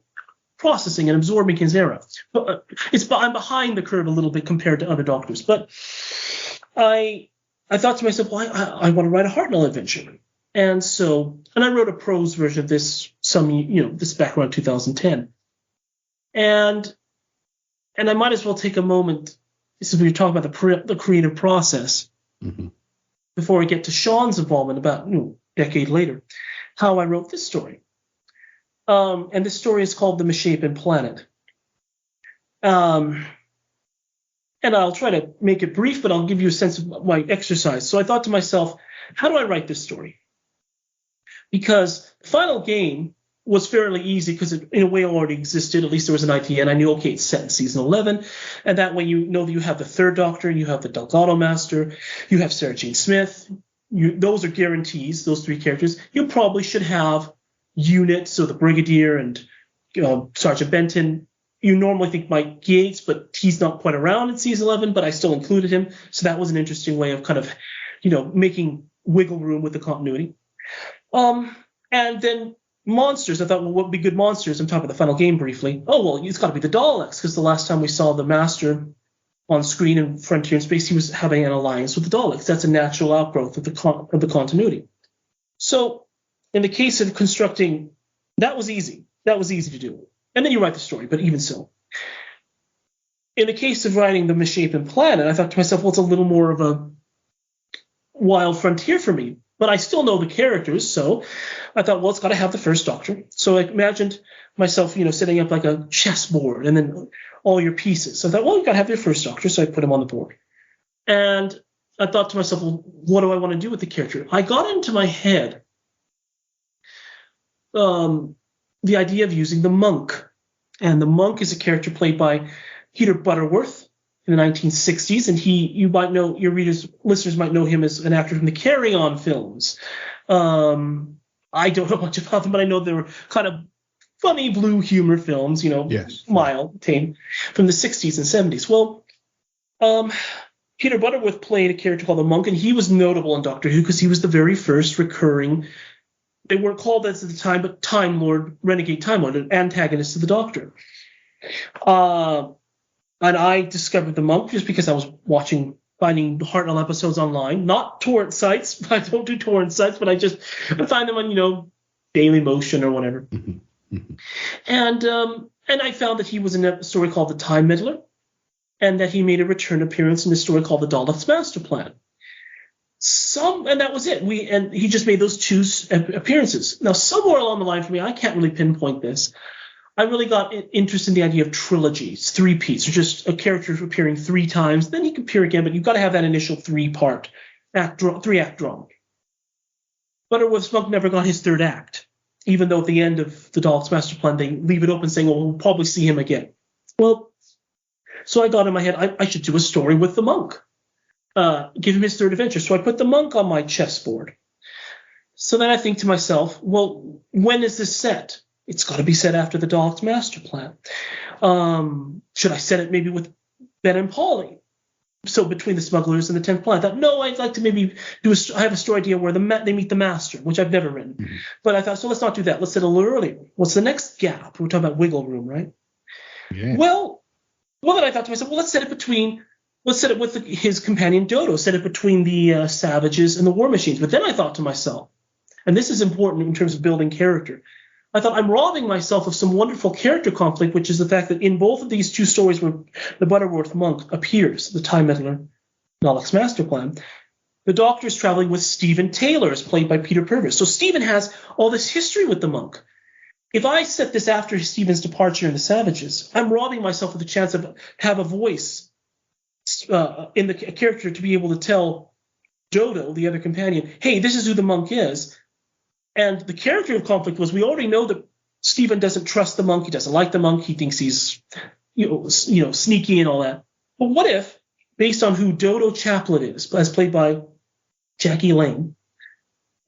processing and absorbing his era. But I'm behind the curve a little bit compared to other Doctors. But I thought to myself, well, I want to write a Hartnell adventure, and I wrote a prose version of this this back around 2010, and I might as well take a moment, since we were talking about the creative process, before we get to Sean's involvement about a decade later, how I wrote this story. And this story is called The Misshapen Planet. And I'll try to make it brief, but I'll give you a sense of my exercise. So I thought to myself, how do I write this story? Because the final game was fairly easy because it, in a way, already existed. At least there was an idea, and I knew, okay, it's set in season 11. And that way you know that you have the third Doctor, you have the Delgado Master, you have Sarah Jane Smith. Those are guarantees, those three characters. You probably should have units, so the Brigadier and Sergeant Benton. You normally think Mike Gates, but he's not quite around in season 11, but I still included him. So that was an interesting way of kind of, making wiggle room with the continuity. And then monsters. I thought, well, what would be good monsters? I'm talking about the final game briefly. Oh, well, it's got to be the Daleks, because the last time we saw the Master on screen in Frontier in Space, he was having an alliance with the Daleks. That's a natural outgrowth of the continuity. So in the case of constructing, that was easy. That was easy to do. And then you write the story, but even so. In the case of writing The Misshapen Planet, I thought to myself, well, it's a little more of a wild frontier for me. But I still know the characters, so I thought, well, it's got to have the first Doctor. So I imagined myself, setting up like a chessboard and then all your pieces. So I thought, well, you've got to have your first Doctor, so I put him on the board. And I thought to myself, well, what do I want to do with the character? I got into my head the idea of using the Monk. And the Monk is a character played by Peter Butterworth in the 1960s, and you might know, your listeners might know him as an actor from the Carry On films. I don't know much about them, but I know they were kind of funny blue humor films, yes, mild, tame, from the 60s and 70s. Well, Peter Butterworth played a character called the Monk, and he was notable in Doctor Who because he was the very first recurring, they weren't called that at the time, but Time Lord, Renegade Time Lord, an antagonist to the Doctor. And I discovered the Monk just because I was finding Hartnell episodes online, not torrent sites. I don't do torrent sites, but I find them on, Daily Motion or whatever. Mm-hmm. Mm-hmm. And I found that he was in a story called The Time Meddler, and that he made a return appearance in a story called The Daleks' Master Plan. And that was it. And he just made those two appearances. Now, somewhere along the line for me, I can't really pinpoint this, I really got interested in the idea of trilogies, three-piece, or just a character appearing three times. Then he can appear again, but you've got to have that initial three-act drama. Butterworth's Monk never got his third act, even though at the end of the Daleks' Master Plan, they leave it open saying, well, we'll probably see him again. Well, so I got in my head, I should do a story with the Monk. Give him his third adventure. So I put the Monk on my chessboard. So then I think to myself, well, when is this set? It's got to be set after the Daleks' Master Plan. Should I set it maybe with Ben and Polly? So between the Smugglers and the 10th Planet. I thought, no, I'd like to maybe I have a story idea where they meet the Master, which I've never written. Mm-hmm. But I thought, so let's not do that. Let's set it a little earlier. What's the next gap? We're talking about wiggle room, right? Yeah. Well, then I thought to myself, well, let's set it with his companion Dodo, set it between the Savages and the War Machines. But then I thought to myself, and this is important in terms of building character, I thought I'm robbing myself of some wonderful character conflict, which is the fact that in both of these two stories where the Butterworth Monk appears, the Time Meddler, Daleks' Master Plan, the Doctor is traveling with Stephen Taylor, as played by Peter Purvis. So Stephen has all this history with the Monk. If I set this after Stephen's departure in the Savages, I'm robbing myself of the chance of have a voice in the character to be able to tell Dodo, the other companion, hey, this is who the Monk is. And the character of conflict was we already know that Stephen doesn't trust the Monk. He doesn't like the Monk. He thinks he's sneaky and all that. But what if, based on who Dodo Chaplin is, as played by Jackie Lane,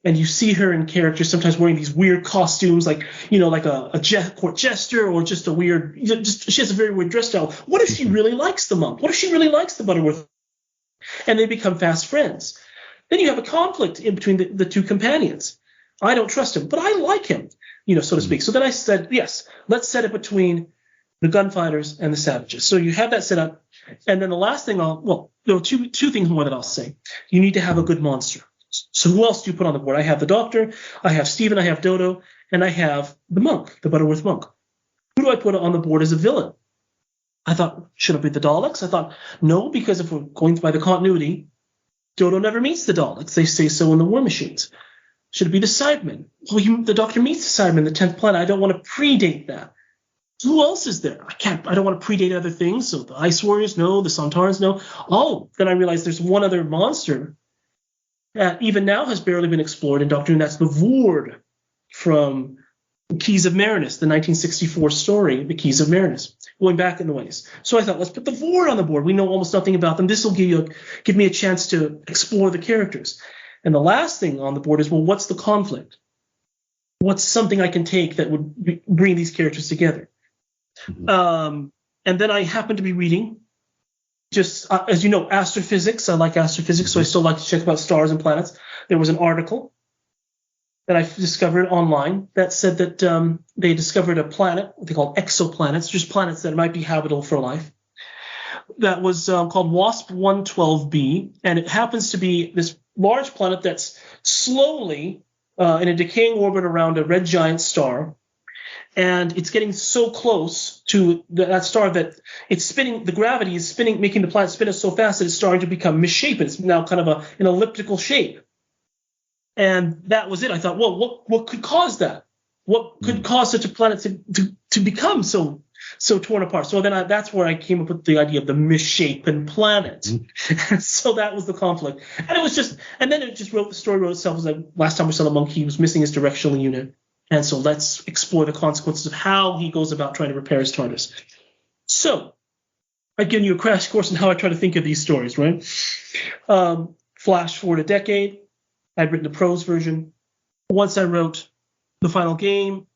and you see her in character sometimes wearing these weird costumes, like a court jester, or just a weird, she has a very weird dress style. What if she really likes the Monk? What if she really likes the Butterworth? And they become fast friends. Then you have a conflict in between the two companions. I don't trust him, but I like him, so to speak. So then I said, yes, let's set it between the Gunfighters and the Savages. So you have that set up. And then the last thing there are two things more that I'll say. You need to have a good monster. So who else do you put on the board? I have the Doctor, I have Stephen, I have Dodo, and I have the Monk, the Butterworth Monk. Who do I put on the board as a villain? I thought, should it be the Daleks? I thought, no, because if we're going by the continuity, Dodo never meets the Daleks. They say so in the War Machines. Should it be the Cybermen? Well, the Doctor meets the Cybermen, the 10th planet. I don't want to predate that. Who else is there? I don't want to predate other things. So the Ice Warriors, no. The Sontarans, no. Oh, then I realized there's one other monster that even now has barely been explored in Doctor Who, and that's the Voord from Keys of Marinus, the 1964 story, The Keys of Marinus, going back in the ways. So I thought, let's put the Voord on the board. We know almost nothing about them. This will give me a chance to explore the characters. And the last thing on the board is, well, what's the conflict? What's something I can take that would bring these characters together? And then I happened to be reading, just as you know, astrophysics. I like astrophysics, so I still like to check about stars and planets. There was an article that I discovered online that said that they discovered a planet, what they call exoplanets, just planets that might be habitable for life, that was called WASP 112b, and it happens to be this large planet that's slowly in a decaying orbit around a red giant star. And it's getting so close to that star that it's spinning. The gravity is spinning, making the planet spin so fast that it's starting to become misshapen. It's now kind of an elliptical shape. And that was it. I thought, well, what could cause that? What could cause such a planet to become so torn apart? So then that's where I came up with the idea of the misshapen planet. So that was the conflict. And then the story wrote itself. It was like last time we saw the monkey, he was missing his directional unit. And so let's explore the consequences of how he goes about trying to repair his TARDIS. So I've given you a crash course on how I try to think of these stories, right? Flash forward a decade. I'd written a prose version. Once I wrote The Final Game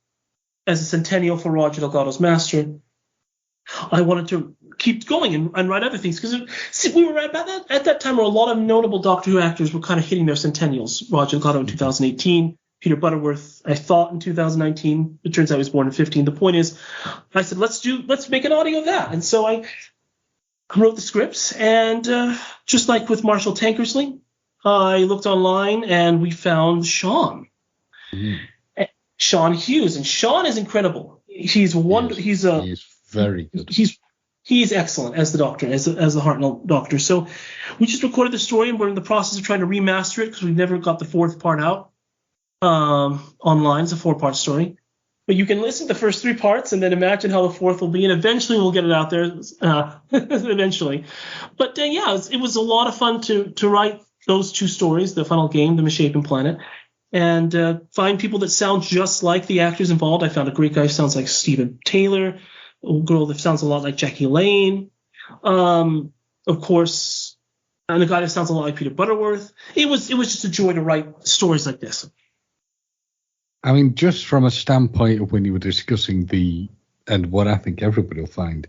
as a centennial for Roger Delgado's Master, I wanted to keep going and write other things. Because we were at that time where a lot of notable Doctor Who actors were kind of hitting their centennials. Roger Delgado in 2018. Peter Butterworth, I thought in 2019. It turns out he was born in 15. The point is, I said, let's make an audio of that. And so I wrote the scripts, and just like with Marshall Tankersley, I looked online and we found Sean. Sean Hughes. And Sean is incredible. He's He's very good. He's excellent as the Doctor, as the Hartnell Doctor. So we just recorded the story, and we're in the process of trying to remaster it because we've never got the fourth part out. Online. It's a 4-part story, but you can listen to the first 3 parts and then imagine how the fourth will be, and eventually we'll get it out there. Eventually, but it was a lot of fun to write those 2 stories: The Final Game, The Misshapen Planet, and find people that sound just like the actors involved. I found a great guy who sounds like Stephen Taylor, a girl that sounds a lot like Jackie Lane, of course, and a guy that sounds a lot like Peter Butterworth. It was just a joy to write stories like this. I mean, just from a standpoint of when you were discussing and what I think everybody will find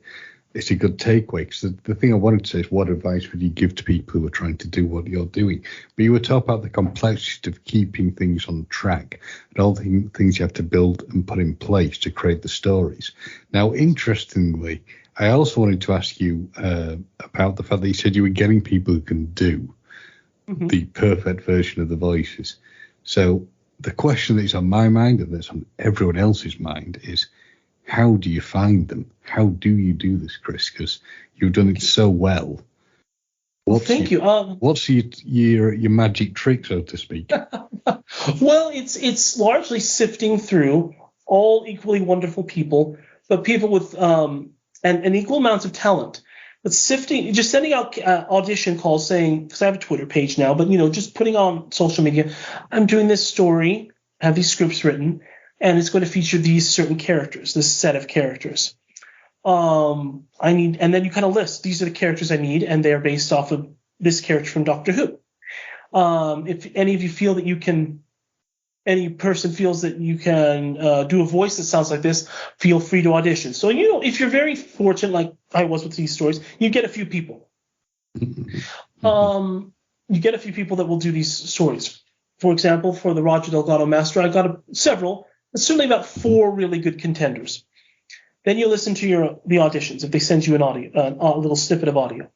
is a good takeaway, because the thing I wanted to say is, what advice would you give to people who are trying to do what you're doing? But you were talking about the complexity of keeping things on track and all the things you have to build and put in place to create the stories. Now, interestingly, I also wanted to ask you about the fact that you said you were getting people who can do the perfect version of the voices. So the question that is on my mind and that's on everyone else's mind is, how do you find them? How do you do this, Chris? Because you've done it so well. Thank you. What's your magic trick, so to speak? Well, it's largely sifting through all equally wonderful people, but people with and equal amounts of talent. But just sending out audition calls saying, because I have a Twitter page now, but just putting on social media, I'm doing this story, I have these scripts written, and it's going to feature these certain characters, this set of characters. And then you kind of list, these are the characters I need, and they are based off of this character from Doctor Who. If any of you feel that any person feels that you can do a voice that sounds like this, feel free to audition. So, if you're very fortunate, like I was with these stories, you get a few people. You get a few people that will do these stories. For example, for the Roger Delgado Master, I got several, certainly about 4 really good contenders. Then you listen to the auditions if they send you a little snippet of audio.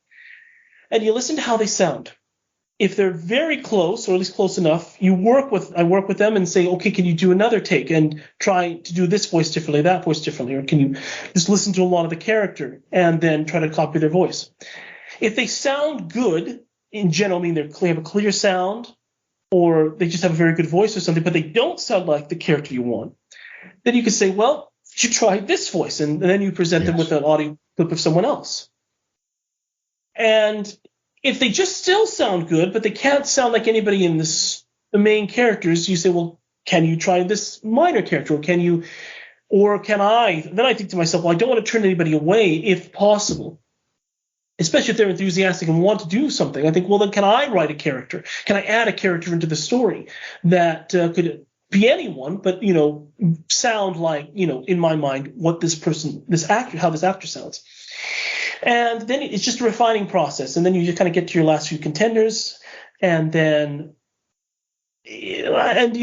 And you listen to how they sound. If they're very close, or at least close enough, I work with them and say, okay, can you do another take and try to do this voice differently, that voice differently, or can you just listen to a lot of the character and then try to copy their voice? If they sound good, in general, I mean they have a clear sound, or they just have a very good voice or something, but they don't sound like the character you want, then you could say, well, you should try this voice, and then you present them with an audio clip of someone else. And if they just still sound good, but they can't sound like anybody in the main characters, you say, well, can you try this minor character, or can I? Then I think to myself, well, I don't want to turn anybody away if possible, especially if they're enthusiastic and want to do something. I think, well, then can I write a character? Can I add a character into the story that could be anyone, but, sound like, in my mind, what how this actor sounds. And then it's just a refining process. And then you just kind of get to your last few contenders, and then, and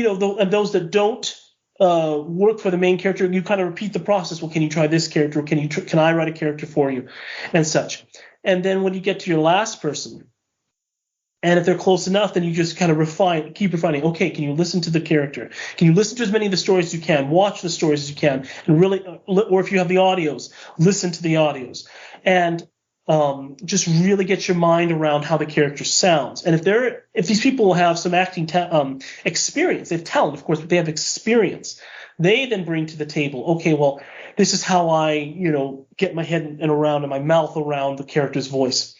those that don't work for the main character, you kind of repeat the process. Well, can you try this character? Can I write a character for you, and such. And then when you get to your last person, and if they're close enough, then you just kind of keep refining. Okay, can you listen to the character? Can you listen to as many of the stories as you can? Watch the stories as you can, and really, or if you have the audios, listen to the audios, and just really get your mind around how the character sounds. And if these people have some acting experience, they have talent, of course, but they have experience, they then bring to the table, okay, well, this is how I, get my head and my mouth around the character's voice.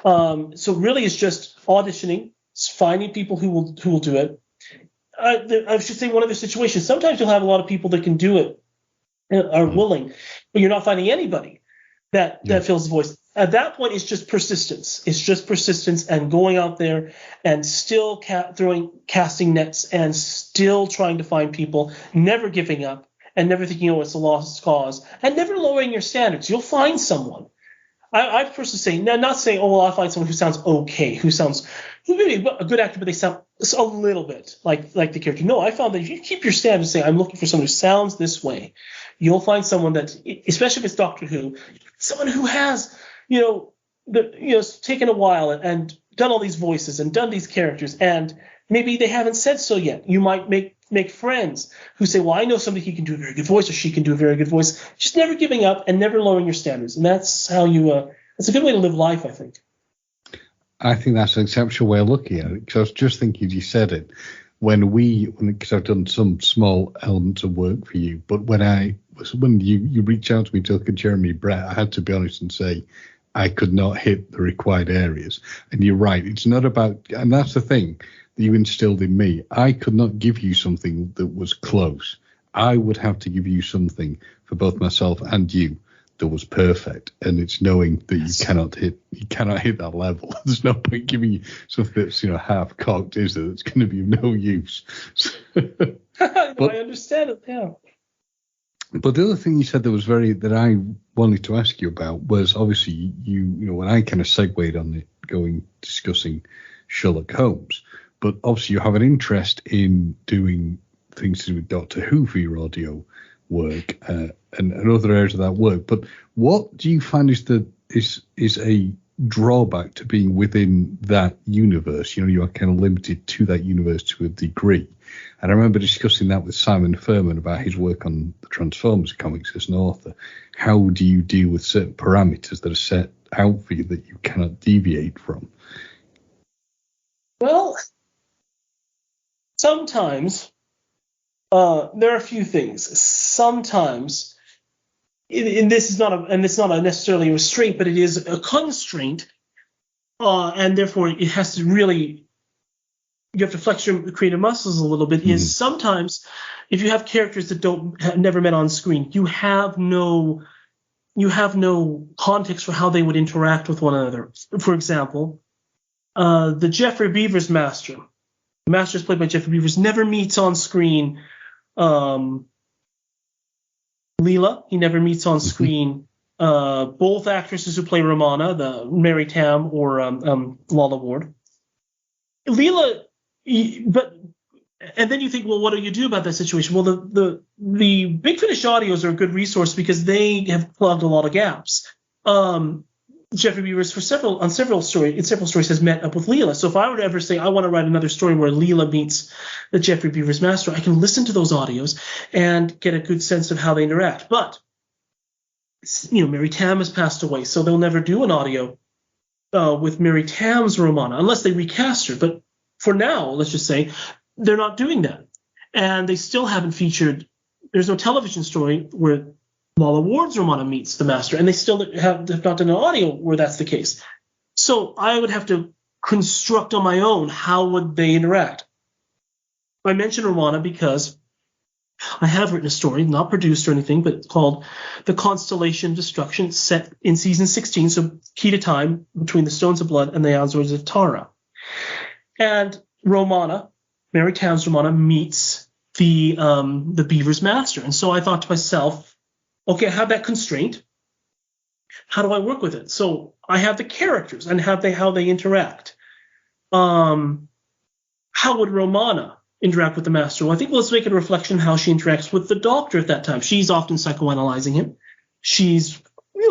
So really it's just auditioning, it's finding people who will do it. I should say one other situation. Sometimes you'll have a lot of people that can do it, are willing, but you're not finding anybody that fills the voice. At that point, it's just persistence. It's just persistence and going out there and still casting nets and still trying to find people, never giving up and never thinking, it's a lost cause, and never lowering your standards. You'll find someone. I personally say, not saying, I'll find someone who sounds okay, who may be a good actor, but they sound a little bit like the character. No, I found that if you keep your standards and say, I'm looking for someone who sounds this way, you'll find someone that, especially if it's Doctor Who, someone who has, taken a while and done all these voices and done these characters, and maybe they haven't said so yet. You might make friends who say, well, I know somebody who can do a very good voice, or she can do a very good voice. Just never giving up and never lowering your standards. And that's how it's a good way to live life, I think. I think that's an exceptional way of looking at it, because I was just thinking, you said it, because I've done some small elements of work for you, but when you reached out to me to look at Jeremy Brett, I had to be honest and say, I could not hit the required areas. And you're right, it's not about, and that's the thing that you instilled in me. I could not give you something that was close. I would have to give you something for both myself and you that was perfect. And it's knowing that you cannot hit that level. There's no point giving you something that's half cocked, is there? That's going to be of no use. But I understand it, yeah. But the other thing you said that I wanted to ask you about was, obviously you when I kind of segued on it, discussing Sherlock Holmes, but obviously you have an interest in doing things to do with Doctor Who for your audio work and other areas of that work. But what do you find is a drawback to being within that universe? You are kind of limited to that universe to a degree. And I remember discussing that with Simon Furman about his work on the Transformers comics as an author. How do you deal with certain parameters that are set out for you that you cannot deviate from? Well, sometimes there are a few things. Sometimes, and it's not necessarily a restraint, but it is a constraint, and therefore it has to really. You have to flex your creative muscles a little bit. Mm-hmm. Is sometimes if you have characters that have never met on screen, you have no context for how they would interact with one another. For example, the Geoffrey Beevers master. The master is played by Geoffrey Beevers, never meets on screen Leela. He never meets on screen both actresses who play Romana, the Mary Tam or Lalla Ward. Leela, and then you think, well, what do you do about that situation? Well, the Big Finish audios are a good resource because they have plugged a lot of gaps. Geoffrey Beevers in several stories has met up with Leela. So if I were to ever say I want to write another story where Leela meets the Geoffrey Beevers master, I can listen to those audios and get a good sense of how they interact. But Mary Tam has passed away, so they'll never do an audio with Mary Tam's Romana unless they recast her. But for now, let's just say, they're not doing that. And they still haven't featured, there's no television story where Lalla Ward's Romana meets the Master, and they still have not done an audio where that's the case. So I would have to construct on my own how would they interact. I mentioned Romana because I have written a story, not produced or anything, but called The Constellation of Destruction, set in season 16, so key to time, between the Stones of Blood and the Azores of Tara. And Romana, Mary Town's Romana, meets the Beaver's Master. And so I thought to myself, okay, I have that constraint. How do I work with it? So I have the characters and how they interact. How would Romana interact with the Master? Well, I think let's make it a reflection how she interacts with the Doctor at that time. She's often psychoanalyzing him. She's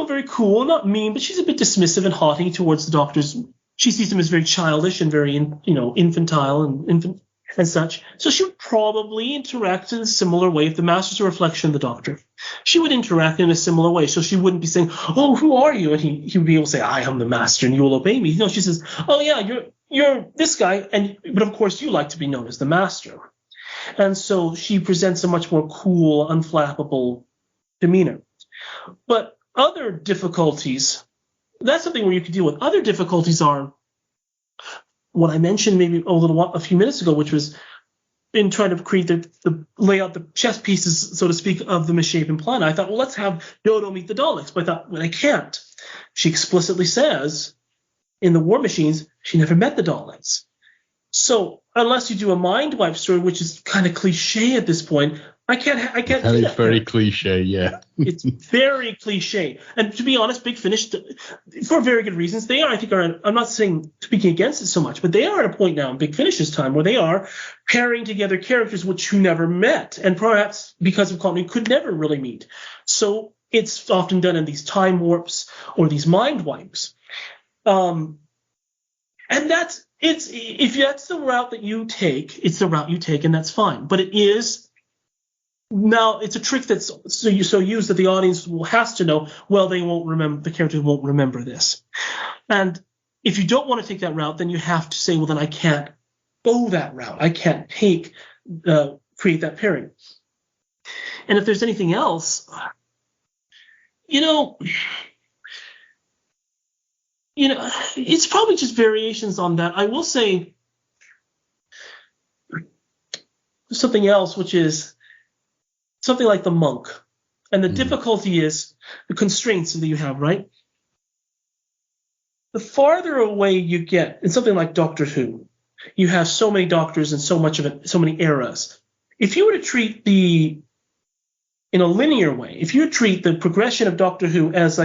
very cool, not mean, but she's a bit dismissive and haughty towards the Doctor's. She sees him as very childish and very infantile and such. So she would probably interact in a similar way. If the Master's a reflection of the Doctor, she would interact in a similar way. So she wouldn't be saying, "Oh, who are you?" And he would be able to say, "I am the Master, and you will obey me." She says, "Oh yeah, you're this guy, but of course you like to be known as the Master." And so she presents a much more cool, unflappable demeanor. But other difficulties, that's something where you can deal with. Other difficulties are what I mentioned maybe a few minutes ago, which was in trying to create the layout, the chess pieces, so to speak, of the misshapen planet. I thought, well, let's have Dodo meet the Daleks. But I thought, well, I can't. She explicitly says in the War Machines she never met the Daleks. So unless you do a mind wipe story, which is kind of cliche at this point, I can't do that. It's very cliche, yeah. It's very cliche. And to be honest, Big Finish, for very good reasons, they are, I think, I'm not saying speaking against it so much, but they are at a point now in Big Finish's time where they are pairing together characters which you never met, and perhaps because of continuity could never really meet. So it's often done in these time warps or these mind wipes. And if that's the route that you take, it's the route you take, and that's fine. But it is. Now, it's a trick that's so used that the audience has to know, well, the characters won't remember this. And if you don't want to take that route, then you have to say, well, then I can't go that route. I can't create that pairing. And if there's anything else, it's probably just variations on that. I will say something else, which is something like the monk. And the difficulty is the constraints that you have, right? The farther away you get, in something like Doctor Who, you have so many doctors and so much of it, so many eras. If you were to treat in a linear way, if you treat the progression of Doctor Who as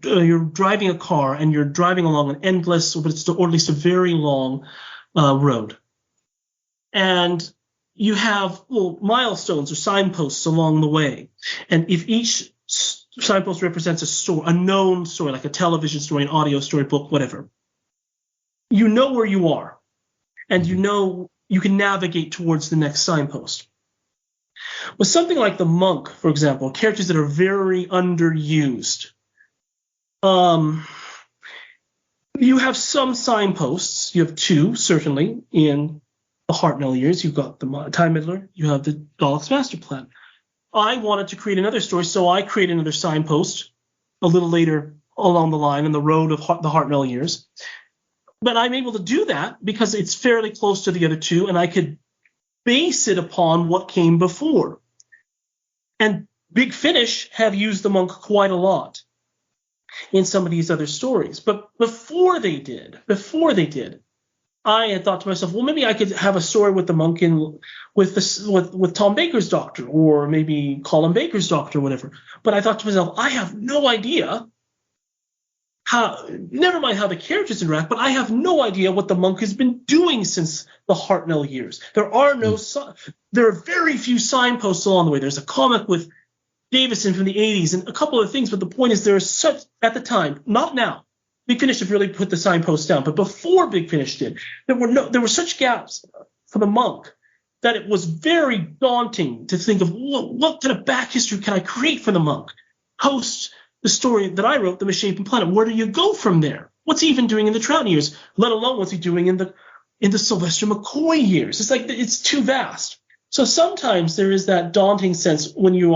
you're driving a car and you're driving along an endless, or at least a very long road, and you have milestones or signposts along the way, and if each signpost represents a story, a known story, like a television story, an audio story, book, whatever, you know where you are, and you can navigate towards the next signpost. With something like the monk, for example, characters that are very underused, you have some signposts. You have two, certainly, in the Hartnell years. You've got the Time Middler. You have the Daleks Master Plan. I wanted to create another story, so I created another signpost a little later along the line in the road of the Hartnell years. But I'm able to do that because it's fairly close to the other two, and I could base it upon what came before. And Big Finish have used the monk quite a lot in some of these other stories. But before they did, I had thought to myself, well, maybe I could have a story with the monk with Tom Baker's Doctor, or maybe Colin Baker's Doctor, or whatever. But I thought to myself, I have no idea never mind how the characters interact, but I have no idea what the monk has been doing since the Hartnell years. There are very few signposts along the way. There's a comic with Davison from the 80s and a couple of things, but the point is at the time, not now. Big Finish have really put the signposts down, but before Big Finish did, there were such gaps for the monk that it was very daunting to think of what kind of back history can I create for the monk? Post the story that I wrote, The Misshapen Planet. Where do you go from there? what's he even doing in the Trout years? Let alone what's he doing in the Sylvester McCoy years? It's like it's too vast. So sometimes there is that daunting sense when you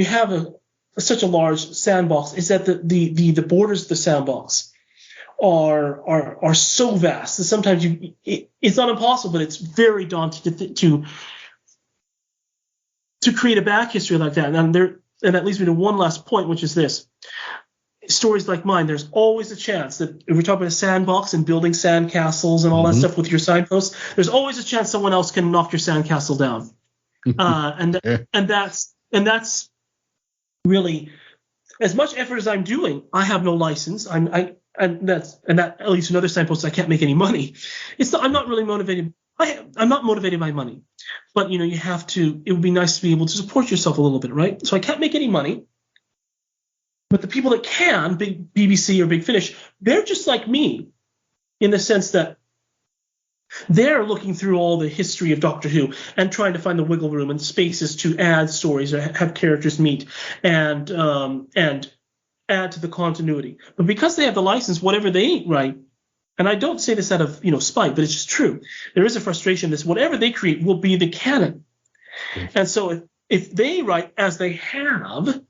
have such a large sandbox, is that the borders of the sandbox are so vast that sometimes it's not impossible, but it's very daunting to create a back history like that. And that leads me to one last point, which is this. Stories like mine, there's always a chance that if we're talking about a sandbox and building sandcastles and all that stuff with your signposts, there's always a chance someone else can knock your sandcastle down. And that's really, as much effort as I'm doing, I have no license. And that at least another signpost, I can't make any money. I'm not really motivated. I'm not motivated by money, but you have to. It would be nice to be able to support yourself a little bit, right? So I can't make any money, but the people that can, big BBC or Big Finish, they're just like me, in the sense that they're looking through all the history of Doctor Who and trying to find the wiggle room and spaces to add stories or have characters meet and add to the continuity. But because they have the license, whatever they write, and I don't say this out of spite, but it's just true. There is a frustration. This whatever they create will be the canon, and so if they write as they have,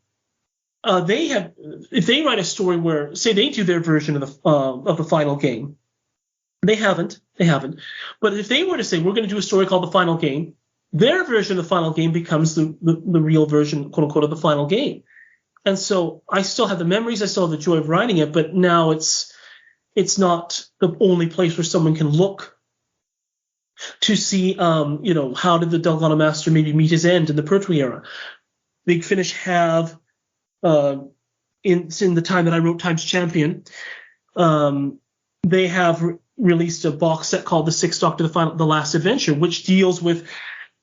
if they write a story where, say, they do their version of the final game, they haven't. But if they were to say we're going to do a story called the final game, their version of the final game becomes the real version, quote unquote, of the final game. And so I still have the memories, I still have the joy of writing it, but now it's not the only place where someone can look to see, how did the Delgado Master maybe meet his end in the Pertwee era. Big Finish have, in the time that I wrote Times Champion, they have released a box set called The Sixth Doctor, The Last Adventure, which deals with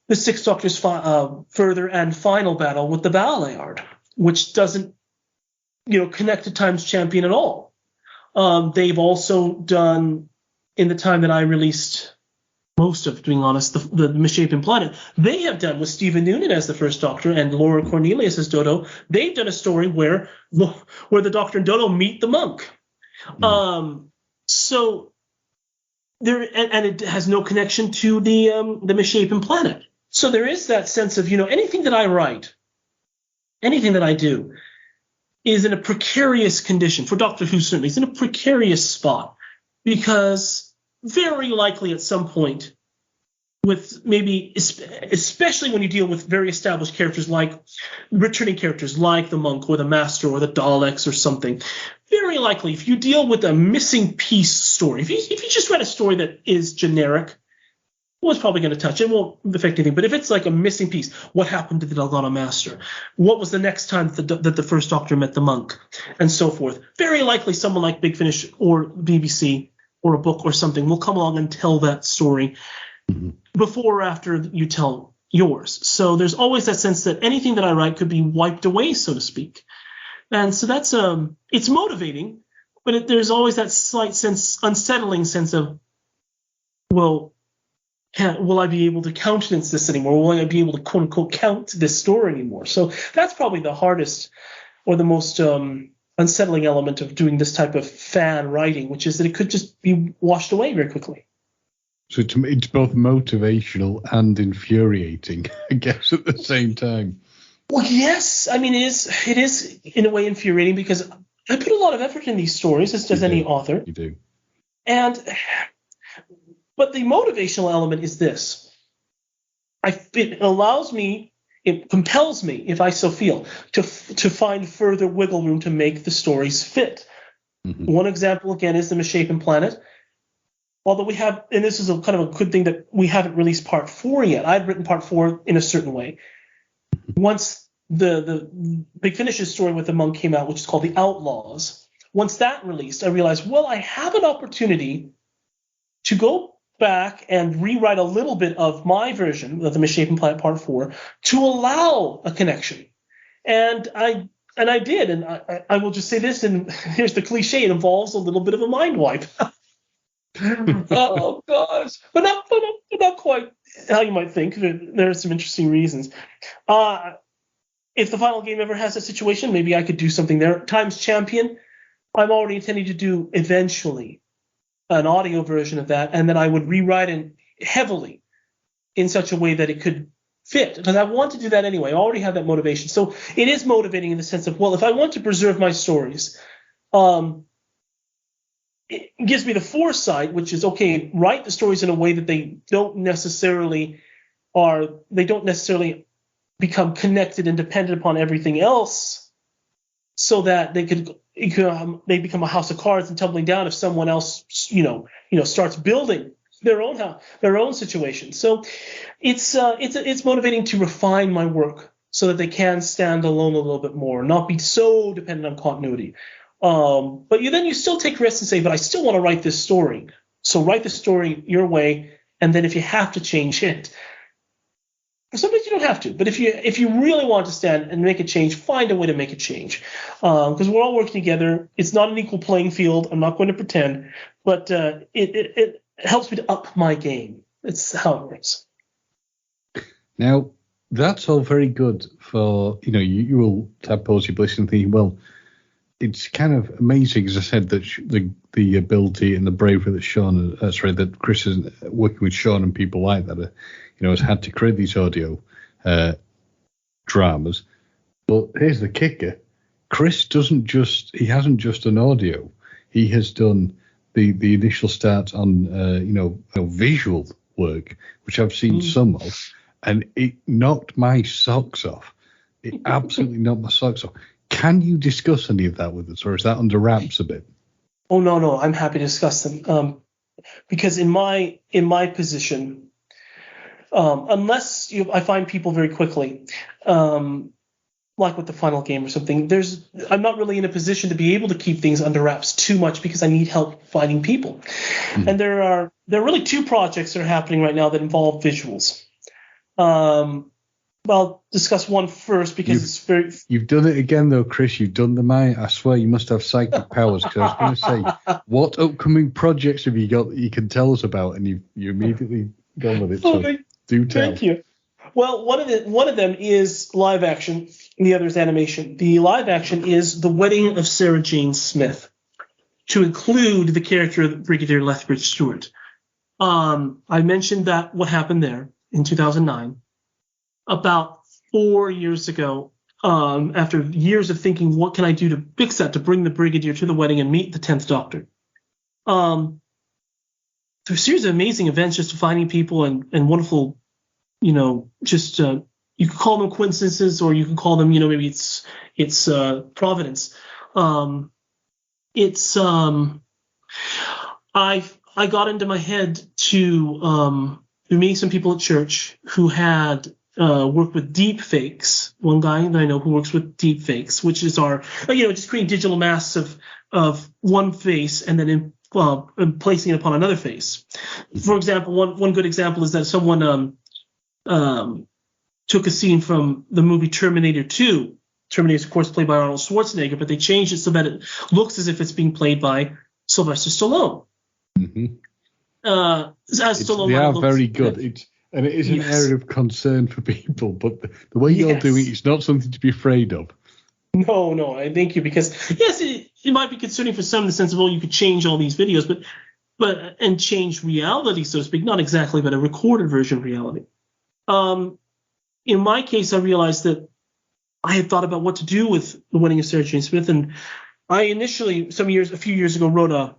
the Sixth Doctor's further and final battle with the Ballard, which doesn't, connect to Times Champion at all. They've also done, in the time that I released most of, being honest, the Misshapen Planet, they have done with Stephen Noonan as the First Doctor and Laura Cornelius as Dodo. They've done a story where the Doctor and Dodo meet the monk. So there, and it has no connection to the Misshapen Planet. So there is that sense of, anything that I write, anything that I do, is in a precarious condition. For Doctor Who, certainly, it's in a precarious spot, because very likely at some point, with maybe, especially when you deal with very established characters, like returning characters like the monk or the master or the Daleks or something, very likely if you deal with a missing piece story, if you just write a story that is generic, well, it's probably going to touch it. It won't affect anything. But if it's like a missing piece, what happened to the Delgado Master? What was the next time that the First Doctor met the monk? And so forth. Very likely someone like Big Finish or BBC or a book or something will come along and tell that story before or after you tell yours. So there's always that sense that anything that I write could be wiped away, so to speak. And so that's it's motivating, but there's always that slight unsettling sense of, well, will I be able to countenance this anymore? Will I be able to, quote unquote, count this story anymore? So that's probably the hardest or the most unsettling element of doing this type of fan writing, which is that it could just be washed away very quickly. So it's both motivational and infuriating, I guess, at the same time. Well, yes. I mean, it is in a way infuriating, because I put a lot of effort in these stories, as does any author. You do. But the motivational element is this. It compels me, if I so feel, to find further wiggle room to make the stories fit. One example, again, is the Misshapen Planet. Although we have, and this is a kind of a good thing that we haven't released part 4 yet. I'd written part 4 in a certain way. Once the Big Finish's story with the monk came out, which is called The Outlaws, once that released, I realized, well, I have an opportunity to go back and rewrite a little bit of my version of the Misshapen Planet Part 4 to allow a connection. And I did, and I will just say this, and here's the cliche, it involves a little bit of a mind wipe. Oh, gosh. But not quite how you might think. There are some interesting reasons. If the final game ever has a situation, maybe I could do something there. Times Champion, I'm already intending to do eventually an audio version of that, and then I would rewrite it heavily in such a way that it could fit, because I want to do that anyway. I already have that motivation. So it is motivating in the sense of, well, if I want to preserve my stories, it gives me the foresight, which is, okay, write the stories in a way that they don't necessarily become connected and dependent upon everything else, so that they become a house of cards and tumbling down if someone else starts building their own house, their own situation. So it's motivating to refine my work so that they can stand alone a little bit more, not be so dependent on continuity. But you still take risks and say, but I still want to write this story. So write the story your way, and then if you have to change it, sometimes you don't have to. But if you really want to stand and make a change, find a way to make a change. Because we're all working together. It's not an equal playing field. I'm not going to pretend, but it helps me to up my game. It's how it works. Now, that's all very good for, you will suppose you're listening thinking, well, it's kind of amazing, as I said, that the ability and the bravery that that Chris is working with Sean and people like that, has had to create these audio dramas. But here's the kicker: Chris hasn't just done audio. He has done the initial start on visual work, which I've seen some of, and it knocked my socks off. It absolutely knocked my socks off. Can you discuss any of that with us, or is that under wraps a bit? Oh, no, I'm happy to discuss them. Because in my position, unless I find people very quickly, like with the final game or something, I'm not really in a position to be able to keep things under wraps too much because I need help finding people. Mm-hmm. And there are really two projects that are happening right now that involve visuals. I'll discuss one first because it's very... You've done it again, though, Chris. You've done the Maya. I swear you must have psychic powers, because I was going to say, what upcoming projects have you got that you can tell us about? And you immediately gone with it. So do tell. Thank you. Well, one of them is live action, and the other is animation. The live action is The Wedding of Sarah Jane Smith, to include the character of Brigadier Lethbridge Stewart. I mentioned that what happened there in 2009. About 4 years ago, after years of thinking, what can I do to fix that, to bring the Brigadier to the wedding and meet the 10th Doctor? Through a series of amazing events, just finding people and wonderful, you can call them coincidences, or you can call them, maybe it's providence. I got into my head to meeting some people at church who had worked with deep fakes. One guy that I know who works with deep fakes, which is just creating digital masks of one face and then placing it upon another face. For example, one good example is that someone took a scene from the movie Terminator 2. Terminator is, of course, played by Arnold Schwarzenegger, but they changed it so that it looks as if it's being played by Sylvester Stallone. Mm-hmm. They are very good. And it is an area of concern for people, but the way you're doing it's not something to be afraid of. No, I thank you, because yes, it might be concerning for some in the sense of, you could change all these videos, but change reality, so to speak, not exactly, but a recorded version of reality. In my case, I realized that I had thought about what to do with The Wedding of Sarah Jane Smith, and I initially, a few years ago, wrote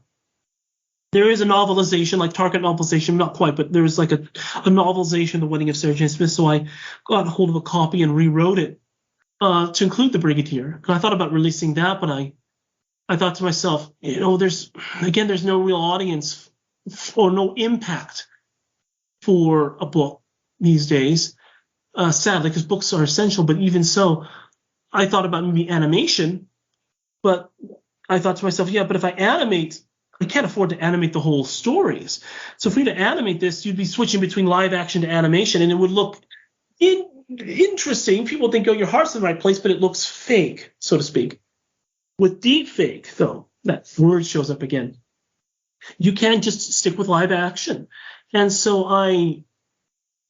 there is a novelization, like Target novelization, not quite, but there was like a novelization of The Wedding of Sarah Jane Smith. So I got a hold of a copy and rewrote it to include the Brigadier. And I thought about releasing that, but I thought to myself, there's no real audience or no impact for a book these days, sadly, because books are essential. But even so, I thought about maybe animation, but I thought to myself, but if I animate, I can't afford to animate the whole stories. So for you to animate this, you'd be switching between live action to animation, and it would look interesting. People think, your heart's in the right place, but it looks fake, so to speak. With deep fake, though, that word shows up again. You can't just stick with live action. And so I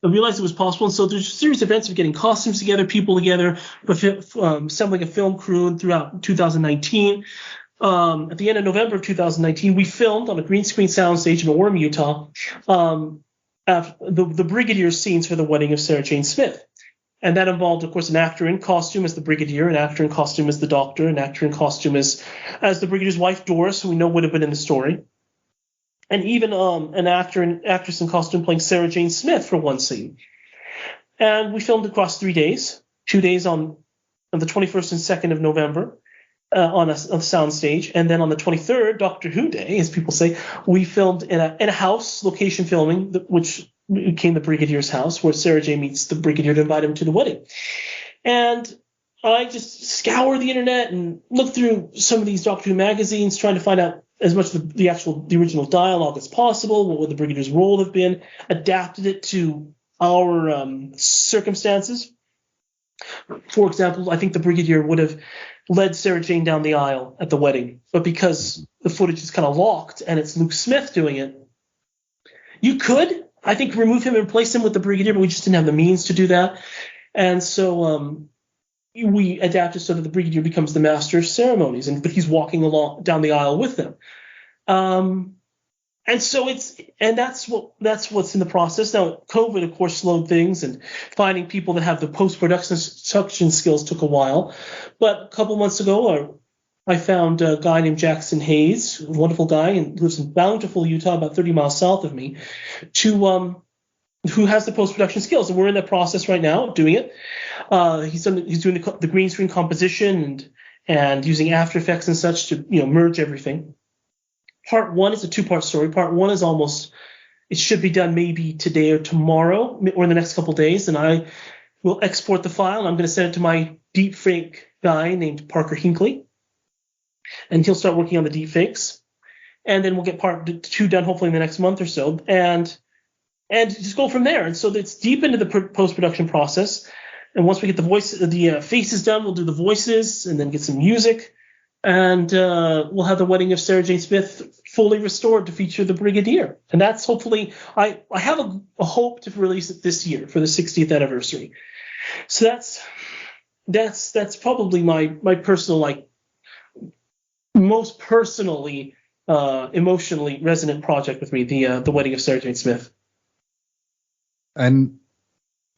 realized it was possible. And so there's a series of events of getting costumes together, people together, assembling a film crew throughout 2019. at the end of November of 2019, we filmed on a green screen soundstage in Orem, Utah, the Brigadier scenes for the wedding of Sarah Jane Smith. And that involved, of course, an actor in costume as the Brigadier, an actor in costume as the Doctor, an actor in costume as the Brigadier's wife, Doris, who we know would have been in the story, and even an actor and actress in costume playing Sarah Jane Smith for one scene. And we filmed across 3 days, 2 days on the 21st and 2nd of November on a soundstage, and then on the 23rd, Doctor Who Day, as people say, we filmed in a house, location filming, which became the Brigadier's house, where Sarah Jane meets the Brigadier to invite him to the wedding. And I just scour the internet and look through some of these Doctor Who magazines, trying to find out as much of the original dialogue as possible, what would the Brigadier's role have been, adapted it to our circumstances. For example, I think the Brigadier would have led Sarah Jane down the aisle at the wedding, but because the footage is kind of locked and it's Luke Smith doing it, you could, I think, remove him and replace him with the Brigadier, but we just didn't have the means to do that. And so we adapted so that the Brigadier becomes the master of ceremonies, but he's walking along down the aisle with them. And so that's what's in the process. Now, COVID, of course, slowed things, and finding people that have the post-production skills took a while. But a couple months ago, I found a guy named Jackson Hayes, a wonderful guy, and lives in Bountiful, Utah, about 30 miles south of me, who has the post-production skills. And we're in the process right now of doing it. He's doing the green screen composition and using After Effects and such to merge everything. Part one is a two-part story. Part one is it should be done maybe today or tomorrow or in the next couple of days, and I will export the file, and I'm going to send it to my deepfake guy named Parker Hinckley, and he'll start working on the deepfakes, and then we'll get part two done hopefully in the next month or so, and just go from there. And so it's deep into the post-production process, and once we get the faces done, we'll do the voices and then get some music. And we'll have the wedding of Sarah Jane Smith fully restored to feature the Brigadier. And that's hopefully, I have a hope to release it this year for the 60th anniversary. So that's probably my personal, most personally, emotionally resonant project with me, the wedding of Sarah Jane Smith. And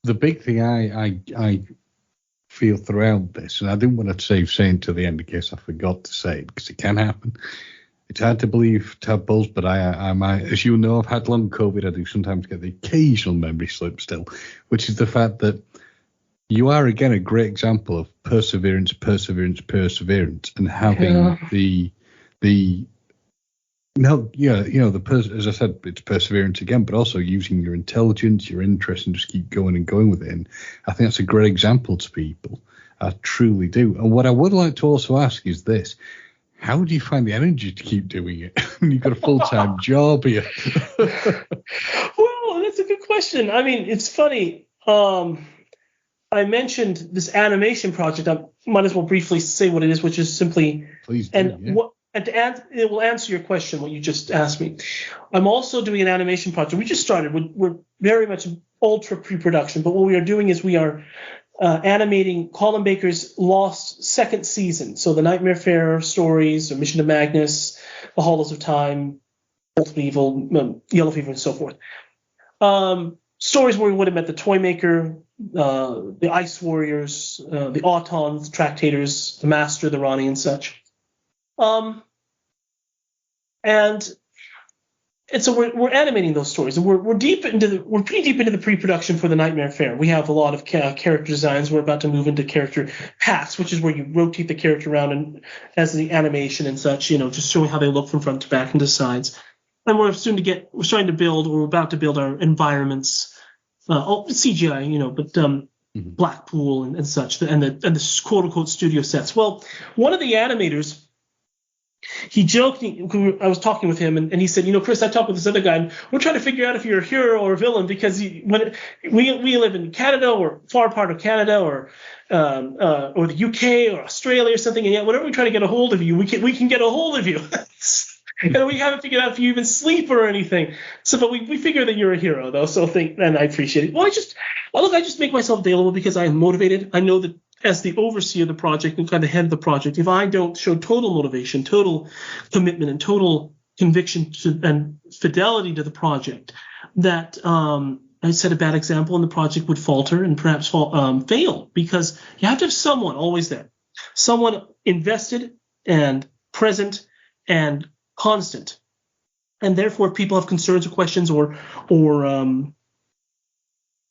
the big thing I feel throughout this, and I didn't want to save saying to the end in case I forgot to say it, because it can happen. It's hard to believe to have buzz, but I as you know, I've had long COVID. I do sometimes get the occasional memory slip still, which is the fact that you are again a great example of perseverance, and having as I said, it's perseverance again, but also using your intelligence, your interest, and just keep going and going with it. And I think that's a great example to people. I truly do. And what I would like to also ask is this: how do you find the energy to keep doing it when you've got a full-time job here? Well, that's a good question. I mean, it's funny. I mentioned this animation project. I might as well briefly say what it is, which is simply Please do, And it will answer your question, what you just asked me. I'm also doing an animation project. We just started. We're very much ultra pre-production, but what we are doing is we are animating Colin Baker's Lost second season. So the Nightmare Fair stories, or Mission to Magnus, The Hollows of Time, Ultimate Evil, Yellow Fever, and so forth. Stories where we would have met the Toymaker, the Ice Warriors, the Autons, the Tractators, the Master, the Ronnie, and such. And so we're animating those stories, and we're pretty deep into the pre-production for the Nightmare Fair. We have a lot of character designs. We're about to move into character packs, which is where you rotate the character around and as the animation and such, just showing how they look from front to back and to sides. And we're about to build our environments, CGI, but Blackpool and such, and the quote unquote studio sets. Well, one of the animators, he joked, I was talking with him, and he said, Chris, I talked with this other guy, and we're trying to figure out if you're a hero or a villain, because we live in Canada, or far part of Canada, or the UK or Australia or something, and yet whenever we try to get a hold of you, we can get a hold of you. And we haven't figured out if you even sleep or anything. So, but we figure that you're a hero, though. So and I appreciate it. Well, I just make myself available because I am motivated. I know that as the overseer of the project and kind of head of the project, if I don't show total motivation, total commitment, and total conviction and fidelity to the project, that I set a bad example and the project would falter and perhaps fail, because you have to have someone always there, someone invested and present and constant. And therefore, if people have concerns or questions or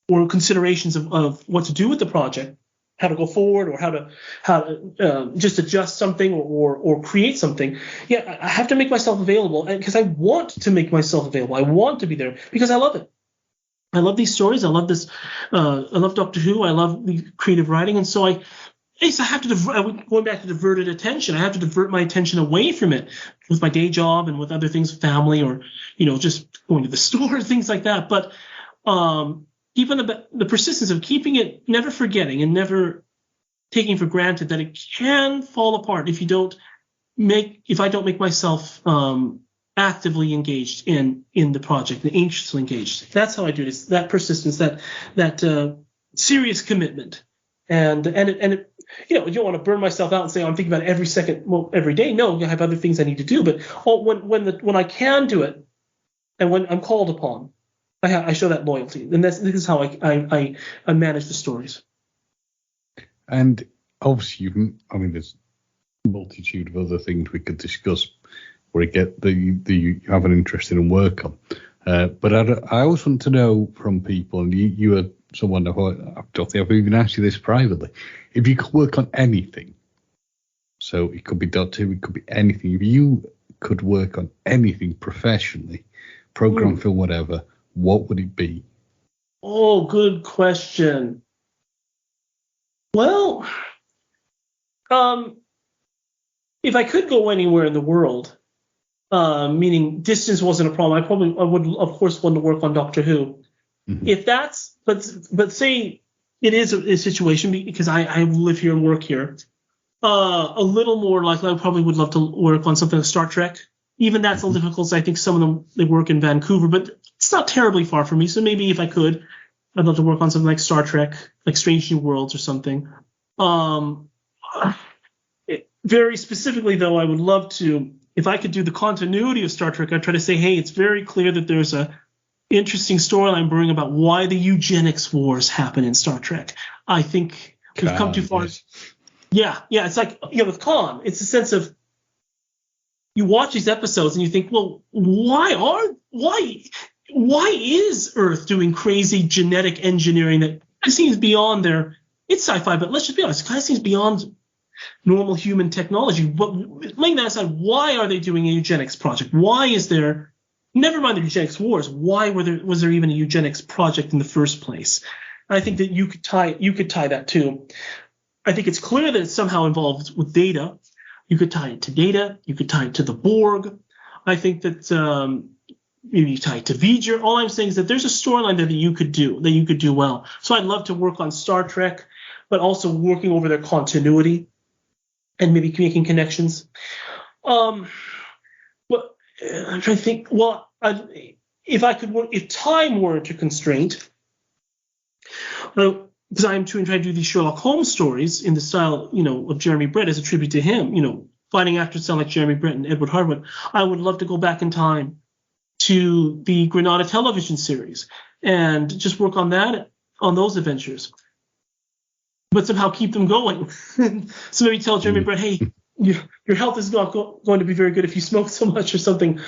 considerations of what to do with the project, how to go forward, or how to just adjust something or create something. Yeah, I have to make myself available, because I want to make myself available. I want to be there because I love it. I love these stories. I love this. I love Doctor Who. I love the creative writing, and so I have to going back to diverted attention. I have to divert my attention away from it with my day job and with other things, family, or just going to the store, things like that. But even the persistence of keeping it, never forgetting and never taking for granted that it can fall apart if I don't make myself actively engaged in the project, and anxiously engaged. That's how I do this. That persistence, that serious commitment, and it, you don't want to burn myself out and say, I'm thinking about it every second, every day. No, I have other things I need to do. But when I can do it, and when I'm called upon, I show that loyalty, and this is how I manage the stories. And obviously, there's a multitude of other things we could discuss where you get you have an interest in work on. But I always want to know from people, and you are someone who I don't think I've even asked you this privately, if you could work on anything. So it could be Doctor Who, it could be anything. If you could work on anything professionally, program, film, whatever, what would it be? Oh, good question. Well, if I could go anywhere in the world, meaning distance wasn't a problem, I would, of course, want to work on Doctor Who. Mm-hmm. If that's, but say it is a situation, because I live here and work here, a little more likely I probably would love to work on something like Star Trek. Even that's a little difficult. I think some of them, they work in Vancouver, but it's not terribly far from me. So maybe if I could, I'd love to work on something like Star Trek, like Strange New Worlds or something. Very specifically, though, I would love to, if I could do the continuity of Star Trek, I'd try to say, hey, it's very clear that there's a interesting storyline brewing about why the eugenics wars happen in Star Trek. I think we've come too far. Yes. Yeah. It's like, with Khan, it's a sense of, you watch these episodes and you think, well, why is Earth doing crazy genetic engineering that seems beyond it's sci-fi, but let's just be honest, it kind of seems beyond normal human technology. But laying that aside, why are they doing a eugenics project? Why is there, never mind the eugenics wars, why was there even a eugenics project in the first place? I think that you could tie that too. I think it's clear that it's somehow involved with data. You could tie it to data. You could tie it to the Borg. I think that maybe you tie it to V'ger. All I'm saying is that there's a storyline there that you could do well. So I'd love to work on Star Trek, but also working over their continuity and maybe making connections. But I'm trying to think. Well, if I could work, if time weren't a constraint, because I'm trying to do these Sherlock Holmes stories in the style, of Jeremy Brett as a tribute to him, finding actors sound like Jeremy Brett and Edward Harwood. I would love to go back in time to the Granada television series and just work on those adventures, but somehow keep them going. So maybe tell Jeremy Brett, hey, your health is not going to be very good if you smoke so much or something.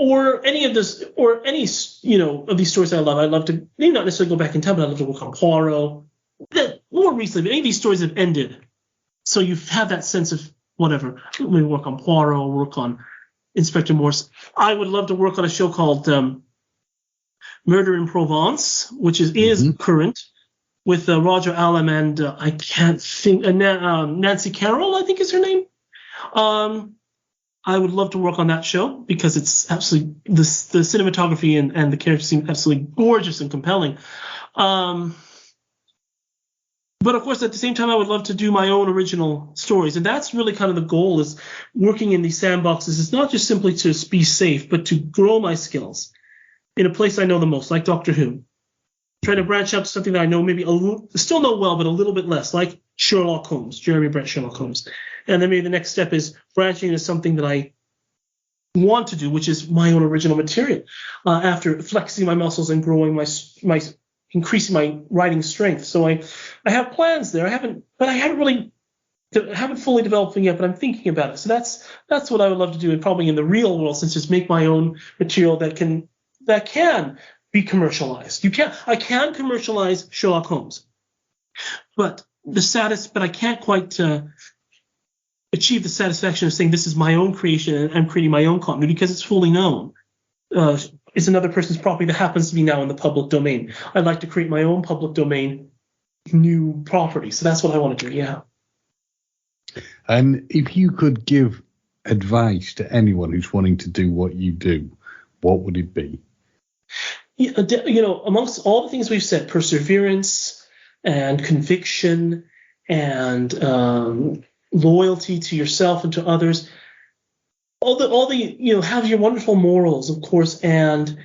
Or any of this, or any, of these stories I love. I'd love to, maybe not necessarily go back in time, but I'd love to work on Poirot. More recently, any of these stories have ended. So you have that sense of whatever. Maybe work on Poirot, work on Inspector Morse. I would love to work on a show called Murder in Provence, which is current, with Roger Allam and I can't think, Nancy Carroll, I think is her name. I would love to work on that show because it's absolutely, the cinematography and the characters seem absolutely gorgeous and compelling. But of course, at the same time, I would love to do my own original stories. And that's really kind of the goal, is working in these sandboxes. It's not just simply to be safe, but to grow my skills in a place I know the most, like Doctor Who. Trying to branch out to something that I know maybe still know well, but a little bit less, like Sherlock Holmes, Jeremy Brett Sherlock Holmes. And then maybe the next step is branching into something that I want to do, which is my own original material. After flexing my muscles and growing my increasing my writing strength. So I have plans there. I haven't fully developed them yet, but I'm thinking about it. So that's what I would love to do, and probably in the real world, since it's make my own material that can be commercialized. I can commercialize Sherlock Holmes, but I can't quite achieve the satisfaction of saying this is my own creation and I'm creating my own continuity because it's fully known. It's another person's property that happens to be now in the public domain. I'd like to create my own public domain new property. So that's what I want to do, yeah. And if you could give advice to anyone who's wanting to do what you do, what would it be? Amongst all the things we've said, perseverance and conviction and loyalty to yourself and to others, all the have your wonderful morals, of course, and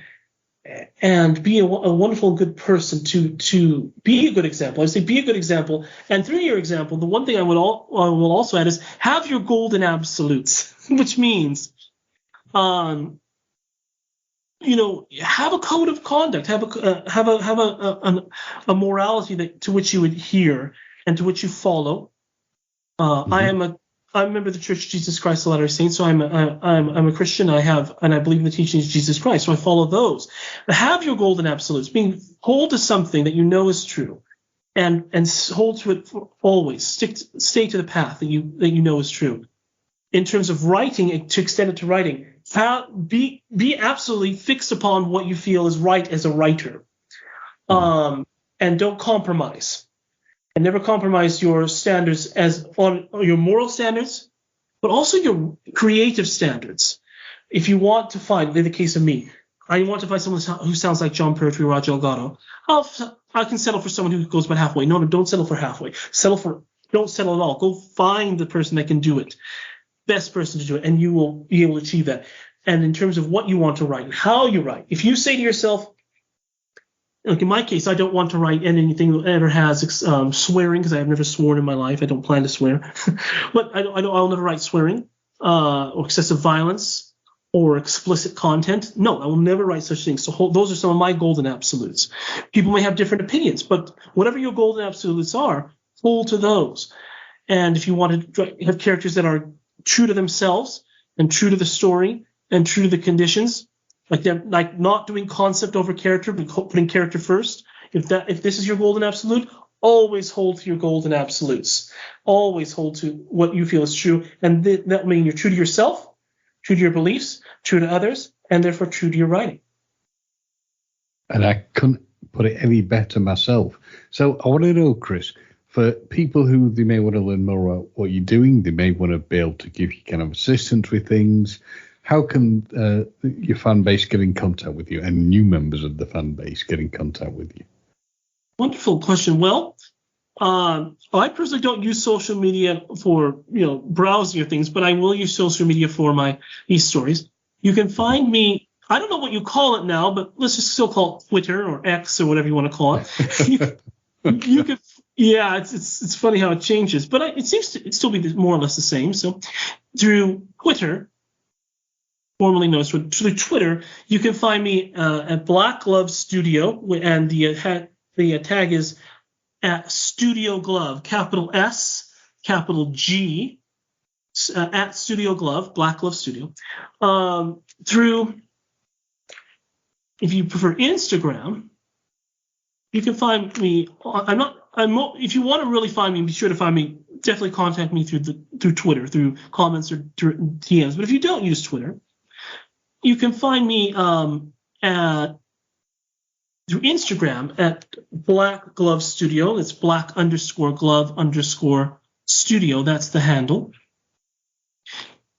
be a wonderful good person to be a good example. I say be a good example, and through your example, the one thing I will also add is have your golden absolutes, which means have a code of conduct, have a morality to which you adhere and to which you follow. I'm a member of the Church of Jesus Christ of Latter-day Saints, so I'm a Christian. I believe in the teachings of Jesus Christ, so I follow those. But have your golden absolutes, hold to something that you know is true, and hold to it always. Stay to the path that you know is true. In terms of writing, to extend it to writing, be absolutely fixed upon what you feel is right as a writer, and don't compromise. And never compromise your standards as on your moral standards, but also your creative standards. If you want to find, in the case of me, I want to find someone who sounds like John Pertwee or Roger Delgado. I can settle for someone who goes about halfway. No, don't settle for halfway. Don't settle at all. Go find the person that can do it, best person to do it, and you will be able to achieve that. And in terms of what you want to write and how you write, if you say to yourself, like in my case, I don't want to write anything that ever has swearing, because I have never sworn in my life. I don't plan to swear. But I'll never write swearing or excessive violence or explicit content. No, I will never write such things. So those are some of my golden absolutes. People may have different opinions, but whatever your golden absolutes are, hold to those. And if you want to have characters that are true to themselves and true to the story and true to the conditions, like not doing concept over character, but putting character first. If this is your golden absolute, always hold to your golden absolutes. Always hold to what you feel is true, and that means you're true to yourself, true to your beliefs, true to others, and therefore true to your writing. And I couldn't put it any better myself. So I want to know, Chris, for people who they may want to learn more about what you're doing, they may want to be able to give you kind of assistance with things. How can your fan base get in contact with you and new members of the fan base get in contact with you? Wonderful question. Well, I personally don't use social media for browsing or things, but I will use social media for these stories. You can find me. I don't know what you call it now, but let's just still call it Twitter or X or whatever you want to call it. you could. Yeah, it's funny how it changes, but it seems to still be more or less the same. So through Twitter, formerly known as through Twitter, you can find me at Black Glove Studio, and the tag is at Studio Glove, capital S, capital G, at Studio Glove, Black Glove Studio. Through, if you prefer Instagram, you can find me. If you want to really find me, be sure to find me. Definitely contact me through Twitter, through comments or DMs. But if you don't use Twitter, you can find me through Instagram at Black Glove Studio. It's Black_Glove_Studio. That's the handle.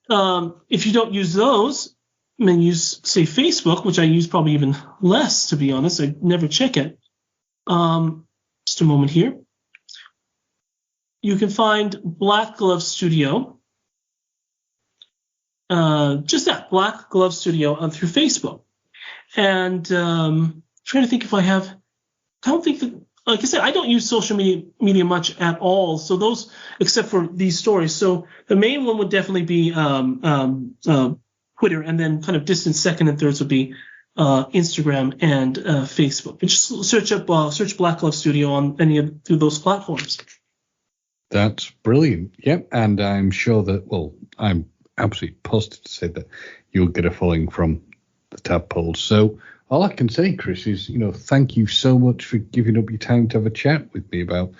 If you don't use those, then use, say, Facebook, which I use probably even less, to be honest. I never check it. Just a moment here. You can find Black Glove Studio. Just that, Black Glove Studio through Facebook. And trying to think if I have don't think that, like I said, I don't use social media much at all. So those, except for these stories. So the main one would definitely be Twitter, and then kind of distant second and thirds would be Instagram and Facebook. And just search Black Glove Studio on through those platforms. That's brilliant. Yep, and I'm sure that, well, I'm absolutely positive to say that you'll get a following from the tadpoles. So all I can say, Chris, is, thank you so much for giving up your time to have a chat with me about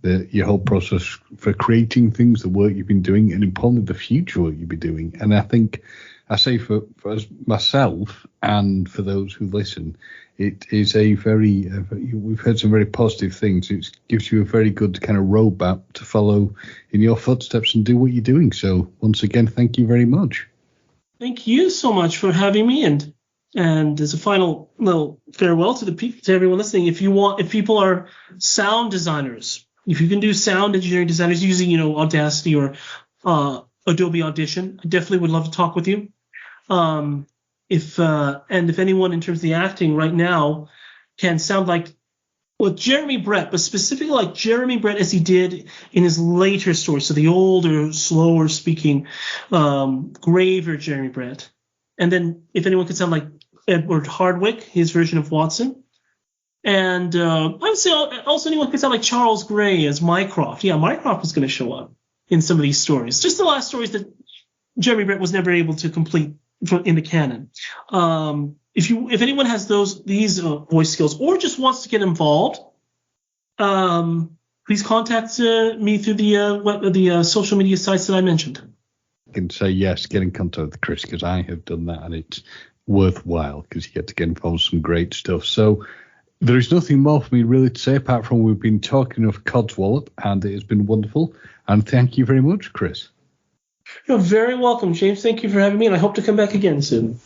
your whole process for creating things, the work you've been doing, and importantly, the future work you'll be doing. And I think, I say for myself and for those who listen, it is we've heard some very positive things. It gives you a very good kind of roadmap to follow in your footsteps and do what you're doing. So once again, thank you very much. Thank you so much for having me. And as a final little farewell to everyone listening, if people are sound designers, if you can do sound engineering designers using, Audacity or Adobe Audition, I definitely would love to talk with you. If anyone in terms of the acting right now can sound like Jeremy Brett, but specifically like Jeremy Brett as he did in his later stories, so the older, slower speaking, graver Jeremy Brett. And then if anyone could sound like Edward Hardwick, his version of Watson. And I would say also anyone could sound like Charles Gray as Mycroft. Yeah, Mycroft was going to show up in some of these stories. Just the last stories that Jeremy Brett was never able to complete in the canon. If anyone has these voice skills or just wants to get involved, please contact me through the social media sites that I mentioned. I can say yes, get in contact with Chris, because I have done that, and it's worthwhile because you get to get involved in some great stuff. So there is nothing more for me really to say apart from we've been talking of Codswallop, and it has been wonderful. And thank you very much, Chris. You're very welcome, James. Thank you for having me, and I hope to come back again soon.